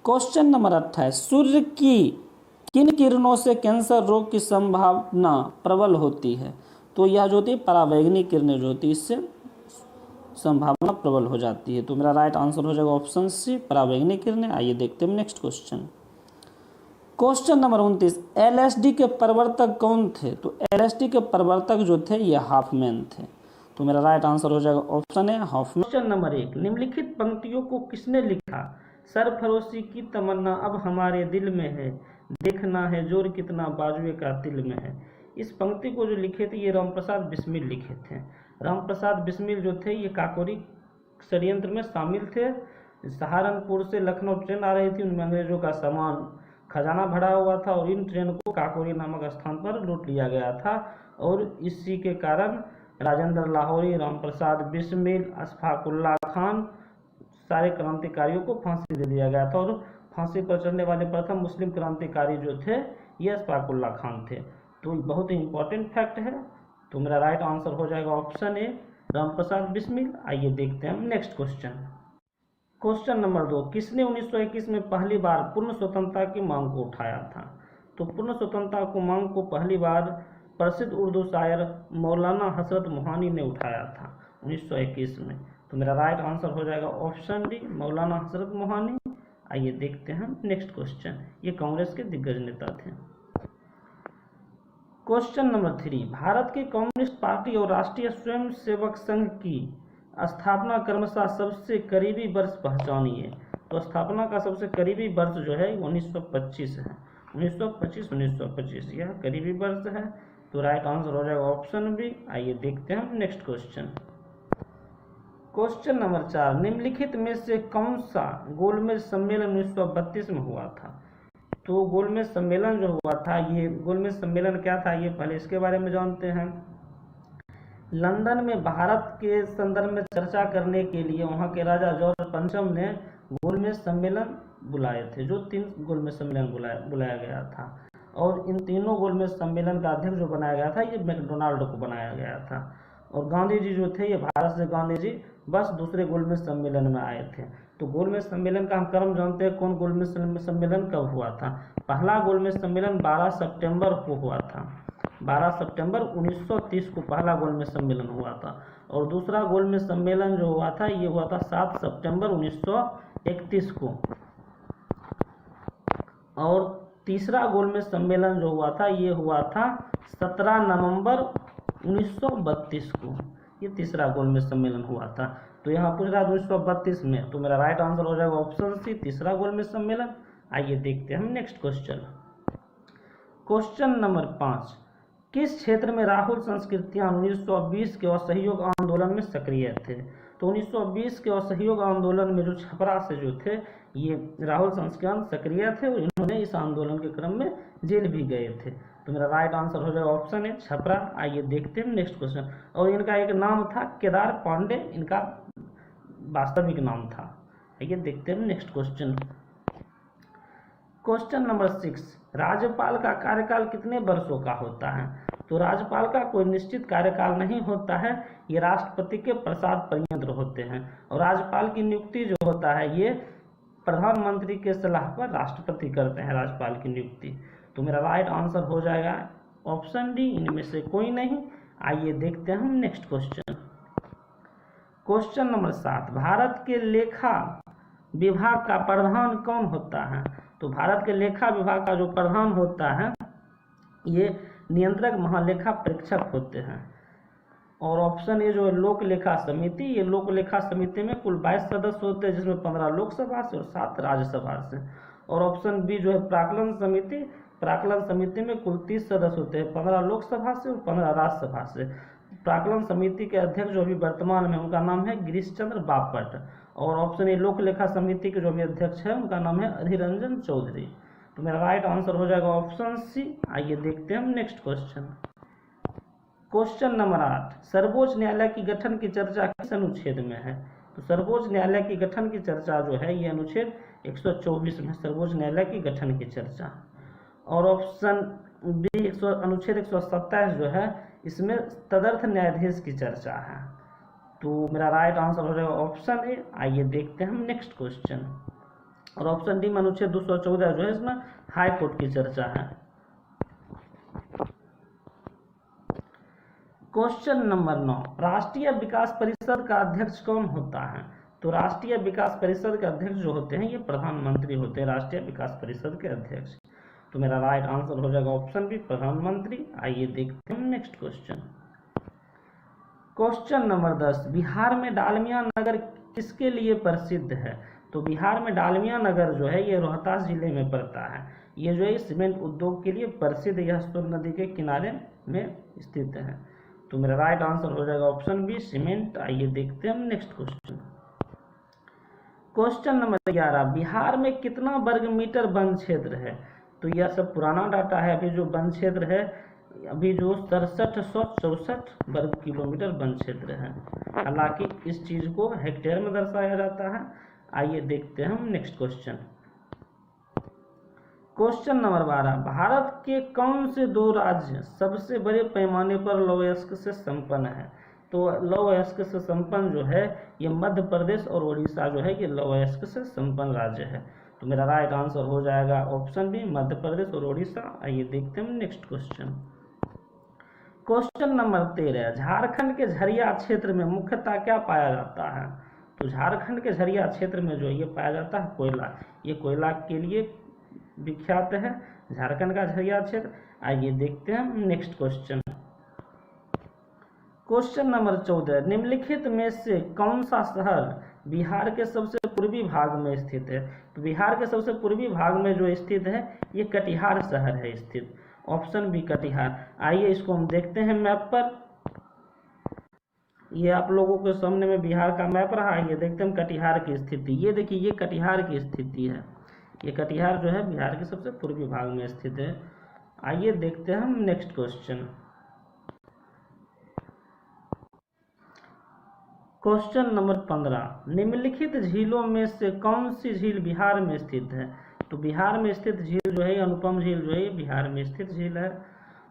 A: क्वेश्चन नंबर 28, सूर्य की किन किरणों से कैंसर रोग की संभावना प्रबल होती है? तो यह जो होती है परावैंगनी किरणें जो होती है इससे संभावना प्रबल हो जाती है। तो मेरा राइट आंसर हो जाएगा ऑप्शन सी, परावैंगनी किरणें। आइए देखते हैं next question. Question number 29, LSD के प्रवर्तक कौन थे? तो एलएसडी के प्रवर्तक जो थे ये हॉफमैन थे। तो मेरा राइट आंसर हो जाएगा ऑप्शन है हॉफमैन। क्वेश्चन नंबर 1, निम्नलिखित पंक्तियों को किसने लिखा? सरफरोशी की तमन्ना अब हमारे दिल में है, देखना है जोर कितना बाजुए का दिल में है। इस पंक्ति को जो लिखे थे ये रामप्रसाद बिस्मिल लिखे थे। रामप्रसाद बिस्मिल जो थे ये काकोरी षड्यंत्र में शामिल थे। सहारनपुर से लखनऊ ट्रेन आ रही थी, उनमें अंग्रेजों का सामान खजाना भरा हुआ था और इन ट्रेन को काकोरी नामक स्थान पर लूट लिया गया था और इसी के कारण राजेंद्र लाहौरी, रामप्रसाद बिस्मिल, अशफाकुल्ला खान सारे क्रांतिकारियों को फांसी दे दिया गया था और फांसी पर चढ़ने वाले प्रथम मुस्लिम क्रांतिकारी जो थे ये अशफाकुल्ला खान थे। तो बहुत ही इंपॉर्टेंट फैक्ट है। तो मेरा राइट आंसर हो जाएगा ऑप्शन ए रामप्रसाद बिस्मिल। आइए देखते हैं हम नेक्स्ट क्वेश्चन। क्वेश्चन नंबर 2, किसने 1921 में पहली बार पूर्ण स्वतंत्रता की मांग को उठाया था? तो पूर्ण स्वतंत्रता को मांग को पहली बार प्रसिद्ध उर्दू शायर मौलाना हजरत मोहानी ने उठाया था 1921 में। तो मेरा राइट आंसर हो जाएगा ऑप्शन डी मौलाना हजरत मोहानी। आइए देखते हैं नेक्स्ट क्वेश्चन। ये कांग्रेस के दिग्गज नेता थे। क्वेश्चन नंबर 3, भारत की कम्युनिस्ट पार्टी और राष्ट्रीय स्वयंसेवक संघ की स्थापना क्रमशः सबसे करीबी वर्ष पहचानिए। तो स्थापना का सबसे करीबी वर्ष जो है 1925 है। 1925 यह करीबी वर्ष है। तो राइट आंसर हो जाएगा ऑप्शन बी। आइए देखते हैं नेक्स्ट क्वेश्चन। क्वेश्चन नंबर 4, निम्नलिखित में से कौन सा गोलमेज सम्मेलन 1932 में हुआ था? तो गोलमेज सम्मेलन जो हुआ था, ये गोलमेज सम्मेलन क्या था ये पहले इसके बारे में जानते हैं। लंदन में भारत के संदर्भ में चर्चा करने के लिए वहाँ के राजा जॉर्ज पंचम ने गोलमेज सम्मेलन बुलाए थे, जो 3 गोलमेज सम्मेलन बुलाया गया था और इन तीनों गोलमेज सम्मेलन का अध्यक्ष जो बनाया गया था ये मैकडोनाल्ड को बनाया गया था और गांधी जी जो थे ये भारत से गांधी जी बस दूसरे गोलमेज सम्मेलन में आए थे। तो गोलमेज सम्मेलन का हम क्रम जानते हैं, कौन गोलमेज सम्मेलन कब हुआ था? पहला गोलमेज सम्मेलन 12 सितंबर को हुआ था। 12 सितंबर 1930 को पहला गोलमेज सम्मेलन हुआ था और दूसरा गोलमेज सम्मेलन जो हुआ था ये हुआ था 7 सितंबर 1931 को और तीसरा गोलमेज सम्मेलन जो हुआ था ये हुआ था 17 नवंबर 1932 को। ये तीसरा गोलमेज सम्मेलन हुआ था। तो यहाँ पूछ रहा है 1932 में। तो मेरा राइट आंसर हो जाएगा ऑप्शन सी तीसरा गोलमेज सम्मेलन। आइए देखते हैं हम नेक्स्ट क्वेश्चन। क्वेश्चन नंबर 5, किस क्षेत्र में राहुल संस्कृतियां 1920 के असहयोग आंदोलन में सक्रिय थे? तो 1920 के असहयोग आंदोलन में जो छपरा से जो थे ये राहुल संस्कृतियां सक्रिय थे और इन्होंने इस आंदोलन के क्रम में जेल भी गए थे। तो मेरा राइट आंसर हो जाएगा ऑप्शन है छपरा। आइए देखते हैं नेक्स्ट क्वेश्चन। और इनका एक नाम था केदार पांडे, इनका वास्तविक नाम था। आइए देखते हैं नेक्स्ट क्वेश्चन। क्वेश्चन नंबर 6, राज्यपाल का कार्यकाल कितने वर्षों का होता है? तो राज्यपाल का कोई निश्चित कार्यकाल नहीं होता है, ये राष्ट्रपति के प्रसाद पर्यंत होते हैं और राज्यपाल की नियुक्ति जो होता है ये प्रधानमंत्री के सलाह पर राष्ट्रपति करते हैं राज्यपाल की नियुक्ति। तो मेरा राइट आंसर हो जाएगा ऑप्शन डी, इनमें से कोई नहीं। आइए देखते हैं हम next question. Question number 7, Bharat के लेखा विभाग का प्रधान कौन होता है? तो भारत के लेखा विभाग का जो प्रधान होता है ये नियंत्रक महालेखा परीक्षक होते हैं और ऑप्शन ए जो है लोक लेखा समिति, ये लोक लेखा समिति में कुल 22 सदस्य होते हैं जिसमें 15 लोकसभा से और 7 राज्यसभा से। और ऑप्शन बी जो है प्राक्कलन समिति, प्राक्कलन समिति में कुल 30 सदस्य होते हैं, 15 लोकसभा से और 15 राज्यसभा से। प्राक्कलन समिति के अध्यक्ष जो अभी वर्तमान में उनका नाम है गिरीश चंद्र बापट और ऑप्शन ए लोक लेखा समिति के जो भी अध्यक्ष है उनका नाम है अधीर रंजन चौधरी। तो मेरा राइट आंसर हो जाएगा ऑप्शन सी। आइए देखते हैं हम नेक्स्ट क्वेश्चन। क्वेश्चन नंबर 8, सर्वोच्च न्यायालय की गठन की चर्चा किस अनुच्छेद में है? तो सर्वोच्च न्यायालय की गठन की चर्चा जो है ये अनुच्छेद 124 में सर्वोच्च न्यायालय की गठन की चर्चा। और ऑप्शन बी अनुच्छेद 127 जो है इसमें तदर्थ न्यायाधीश की चर्चा है। तो मेरा राइट आंसर हो जाएगा ऑप्शन ए। आइए देखते हैं हम नेक्स्ट क्वेश्चन। और ऑप्शन डी में अनुच्छेद 214 जो है इसमें हाई कोर्ट की चर्चा है। क्वेश्चन नंबर 9, राष्ट्रीय विकास परिषद का अध्यक्ष कौन होता है? तो राष्ट्रीय विकास परिषद के अध्यक्ष जो होते हैं ये प्रधानमंत्री होते हैं, राष्ट्रीय विकास परिषद के अध्यक्ष। तो मेरा राइट आंसर हो जाएगा ऑप्शन बी, प्रधानमंत्री। आइए देखते हैं next question. Question number 10, Bihar में डालमिया नगर किसके लिए प्रसिद्ध है? तो बिहार में डालमिया नगर जो है ये रोहतास जिले में पड़ता है। ये जो है सीमेंट उद्योग के लिए प्रसिद्ध, यह सोन नदी के किनारे में स्थित है। तो मेरा राइट आंसर हो जाएगा ऑप्शन बी, सीमेंट। आइए देखते हैं हम next question. Question number 11, Bihar में कितना वर्ग मीटर वन क्षेत्र है? तो यह सब पुराना डाटा है। अभी जो वन क्षेत्र है अभी जो 6764 वर्ग किलोमीटर वन क्षेत्र है। हालांकि इस चीज को हेक्टेयर में दर्शाया जाता है। आइए देखते हैं हम next question. Question number 12, Bharat के कौन से 2 राज्य सबसे बड़े पैमाने पर लौहयस्क से संपन्न है? तो लौहयस्क से संपन्न जो है ये मध्य प्रदेश और उड़ीसा जो है ये लौहयस्क से संपन्न राज्य है। तो मेरा राइट आंसर हो जाएगा ऑप्शन बी, मध्य प्रदेश और उड़ीसा। आइए देखते हैं next question. Question number 13, Jharkhand के झरिया क्षेत्र में मुख्यतः क्या पाया जाता है? तो झारखंड के झरिया क्षेत्र में जो ये पाया जाता है कोयला। ये कोयला के लिए विख्यात है झारखंड का झरिया क्षेत्र। आइए देखते हैं नेक्स्ट क्वेश्चन। क्वेश्चन नंबर 14, निम्नलिखित में से कौन सा शहर बिहार के सबसे पूर्वी भाग में स्थित है? तो बिहार के सबसे पूर्वी भाग में जो स्थित है ये कटिहार शहर है स्थित। Option B, Katihar. आइए इसको हम देखते हैं मैप पर। ये आप लोगों के सामने में बिहार का मैप रहा। ये देखते हैं कटिहार की स्थिति। ये देखिए ये कटिहार की स्थिति है। ये कटिहार जो है बिहार के सबसे पूर्वी भाग में स्थित है। आइए देखते हैं हम नेक्स्ट क्वेश्चन। क्वेश्चन नंबर 15, निम्नलिखित झीलों में से कौन सी झील बिहार में स्थित है? तो बिहार में स्थित झील जो है अनुपम झील जो है बिहार में स्थित झील है।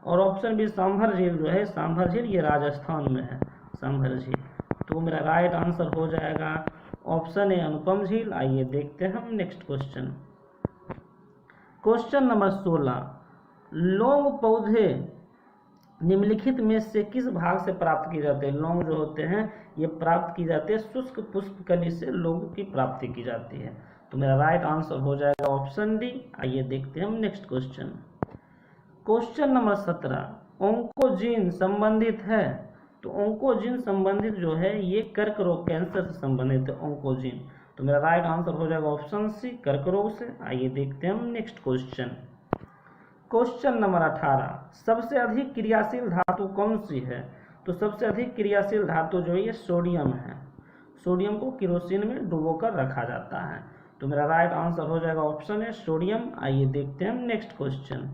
A: और ऑप्शन बी, सांभर झील जो है सांभर झील ये राजस्थान में है, सांभर झील। तो मेरा राइट आंसर हो जाएगा ऑप्शन ए, अनुपम झील। आइए देखते हैं हम नेक्स्ट क्वेश्चन। क्वेश्चन नंबर 16, लौंग पौधे निम्नलिखित में से किस भाग से प्राप्त किए जाते हैं? लौंग जो होते हैं ये प्राप्त की जाती है शुष्क पुष्प कली से लौंग की प्राप्ति की जाती है। तो मेरा राइट आंसर हो जाएगा ऑप्शन डी। आइए देखते हैं हम next question. Question number 17, oncogene संबंधित है? तो ओंकोजीन संबंधित जो है ये कर्क रोग, कैंसर से संबंधित है ओंकोजीन। तो मेरा राइट आंसर हो जाएगा ऑप्शन सी, कर्क रोग से। आइए देखते हैं हम नेक्स्ट क्वेश्चन। क्वेश्चन नंबर 18, सबसे अधिक क्रियाशील धातु कौन सी है? तो सबसे अधिक क्रियाशील धातु जो है ये सोडियम है। सोडियम को केरोसिन में डुबोकर रखा जाता है। तो मेरा राइट आंसर हो जाएगा ऑप्शन है सोडियम। आइए देखते हैं next question.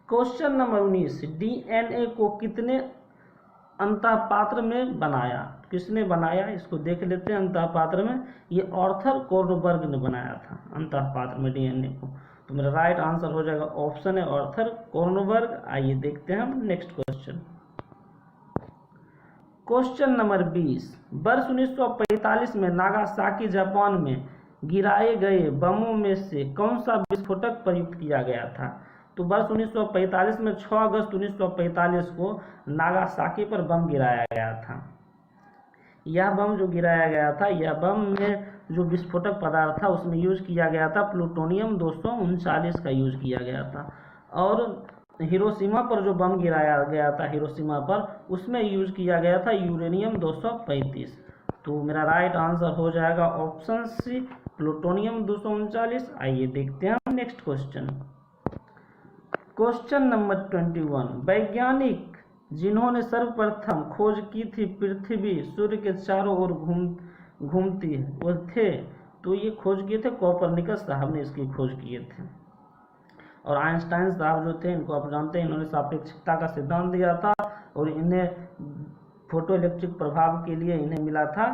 A: Question number 19, DNA को कितने अंतःपात्र में बनाया? किसने बनाया इसको देख लेते हैं। अंतःपात्र में ये आर्थर कोर्नबर्ग ने बनाया था अंतःपात्र में डीएनए को। तो मेरा राइट आंसर हो जाएगा ऑप्शन है आर्थर कोर्नबर्ग। आइए देखते हैं हम नेक्स्ट क्वेश्चन। क्वेश्चन नंबर 20, वर्ष 1945 में नागासाकी जापान में गिराए गए बमों में से कौन सा विस्फोटक प्रयुक्त किया गया था? तो वर्ष 1945 में 6 अगस्त 1945 को नागासाकी पर बम गिराया गया था। यह बम जो गिराया गया था यह बम में जो विस्फोटक पदार्थ था उसमें यूज किया गया था प्लूटोनियम 239 का यूज किया गया था। और हिरोशिमा पर जो बम गिराया गया था हिरोशिमा पर उसमें यूज किया गया था यूरेनियम 235। तो मेरा राइट आंसर हो जाएगा ऑप्शन सी, प्लूटोनियम 239। आइए देखते हैं नेक्स्ट क्वेश्चन। क्वेश्चन नंबर 21, वैज्ञानिक जिन्होंने सर्वप्रथम खोज की थी पृथ्वी सूर्य के चारों ओर घूमती है वो थे? तो ये खोज किए थे कोपरनिकस साहब ने इसकी खोज किए थे। और आइंस्टाइन साहब जो थे इनको आप जानते हैं, इन्होंने सापेक्षता का सिद्धांत दिया था और इन्हें फोटो इलेक्ट्रिक प्रभाव के लिए इन्हें मिला था,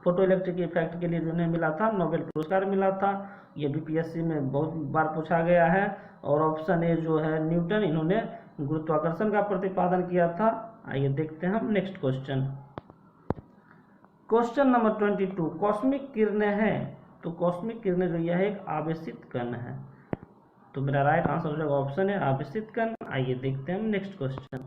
A: फोटो इलेक्ट्रिक इफेक्ट के लिए जो इन्हें मिला था नोबेल पुरस्कार मिला था। ये बीपीएससी में बहुत बार पूछा गया है। और ऑप्शन ए जो है न्यूटन, इन्होंने गुरुत्वाकर्षण का प्रतिपादन किया था। आइए देखते हैं हम next question. Question number 22, cosmic किरणें हैं? तो कॉस्मिक किरणें जो यह एक आवेशित कण है। तो मेरा राइट आंसर हो जाएगा ऑप्शन है आवेशित कण। आइए देखते हैं next question.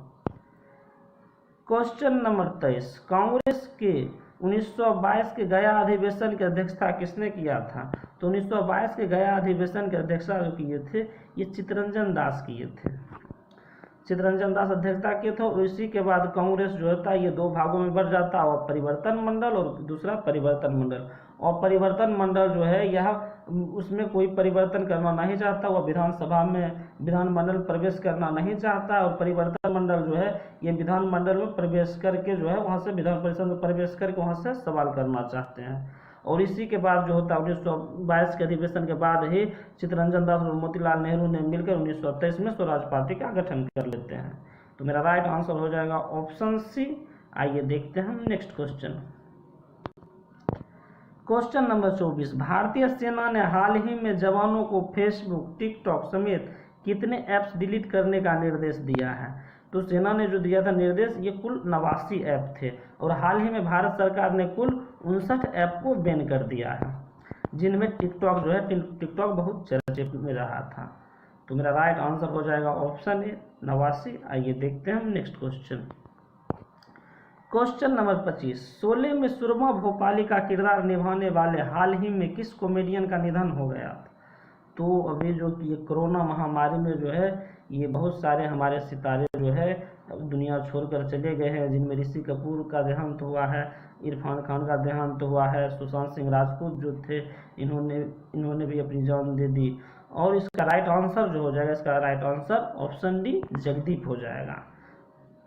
A: Question number 23, Congress के 1922 के गया अधिवेशन की अध्यक्षता किसने किया था? तो 1922 के गया अधिवेशन के अध्यक्षता जो किए थे ये चित्तरंजन दास किए थे। चित्तरंजन दास अध्यक्षता किए थे। और इसी के बाद कांग्रेस जो होता है ये दो भागों में बढ़ जाता है, और परिवर्तन मंडल और दूसरा परिवर्तन मंडल। और परिवर्तन मंडल जो है यह उसमें कोई परिवर्तन करना नहीं चाहता, वह विधानसभा में विधानमंडल प्रवेश करना नहीं चाहता। और परिवर्तन मंडल जो है ये विधानमंडल में प्रवेश करके जो है वहाँ से विधान परिषद में प्रवेश करके वहाँ से सवाल करना चाहते हैं। और इसी के बाद जो होता है 1922 के अधिवेशन के बाद ही चित्तरंजन दास और मोतीलाल नेहरू ने मिलकर 1923 में स्वराज पार्टी का गठन कर लेते हैं। तो मेरा राइट आंसर हो जाएगा ऑप्शन सी। आइए देखते हैं हम नेक्स्ट क्वेश्चन। क्वेश्चन नंबर 24, भारतीय सेना ने हाल ही में जवानों को फेसबुक, टिकटॉक समेत कितने ऐप्स डिलीट करने का निर्देश दिया है? तो सेना ने जो दिया था निर्देश ये कुल 89 ऐप थे, और हाल ही में भारत सरकार ने कुल 59 ऐप को बैन कर दिया है, जिनमें टिकटॉक जो है टिकटॉक बहुत चर्चे में रहा था। तो मेरा राइट आंसर हो जाएगा ऑप्शन ए 89। आइए देखते हैं हम next question. Question number 25, Sholay में सुरमा भोपाली का किरदार निभाने वाले हाल ही में किस कॉमेडियन का निधन हो गया था? तो अभी जो ये कोरोना महामारी में जो है ये बहुत सारे हमारे सितारे जो है दुनिया छोड़कर चले गए हैं, जिनमें ऋषि कपूर का देहांत हुआ है, इरफान खान का देहांत हुआ है, सुशांत सिंह राजपूत जो थे इन्होंने भी अपनी जान दे दी। और इसका राइट आंसर जो हो जाएगा, इसका right answer option D Jagdeep हो जाएगा।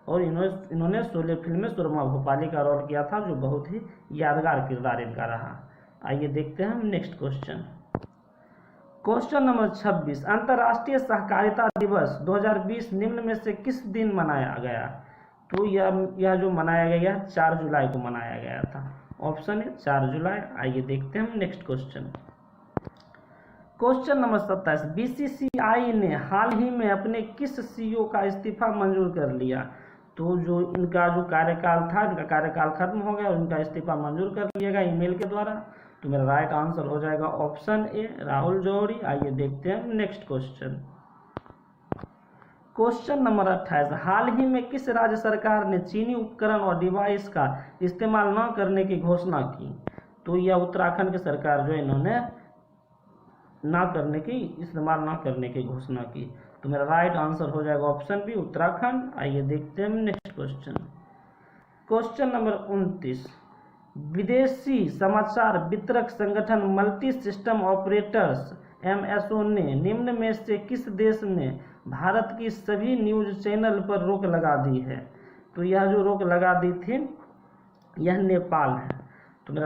A: और इन्होंने शोले फिल्म में सुरमा भोपाली का रोल किया था, जो बहुत ही यादगार किरदार इनका रहा। आइए देखते हैं हम नेक्स्ट क्वेश्चन। क्वेश्चन नंबर 26, अंतर्राष्ट्रीय सहकारिता दिवस 2020 निम्न में से किस दिन मनाया गया? तो यह जो मनाया गया 4 जुलाई को मनाया गया था। ऑप्शन है 4 जुलाई। आइए देखते हैं हम next question. Question number 27, BCCI ने हाल ही में अपने किस सीईओ का इस्तीफा मंजूर कर लिया? तो जो इनका जो कार्यकाल था, इनका कार्यकाल खत्म हो गया और इनका इस्तीफा मंजूर कर लिया गया ईमेल के द्वारा। तो मेरा राइट आंसर हो जाएगा ऑप्शन ए राहुल जौहरी। आइए देखते हैं नेक्स्ट क्वेश्चन। क्वेश्चन नंबर 28, हाल ही में किस राज्य सरकार ने चीनी उपकरण और डिवाइस का इस्तेमाल न करने की घोषणा की? तो यह उत्तराखंड की सरकार जो है इन्होंने इस्तेमाल ना करने की घोषणा की। तो मेरा राइट आंसर हो जाएगा ऑप्शन बी उत्तराखंड। आइए देखते हैं नेक्स्ट क्वेश्चन। क्वेश्चन नंबर 29, विदेशी समाचार वितरक संगठन मल्टी सिस्टम ऑपरेटर्स MSO ने निम्न में से किस देश में भारत की सभी न्यूज चैनल पर रोक लगा दी है? तो यह जो रोक लगा दी थी यह नेपाल है। तो मेरा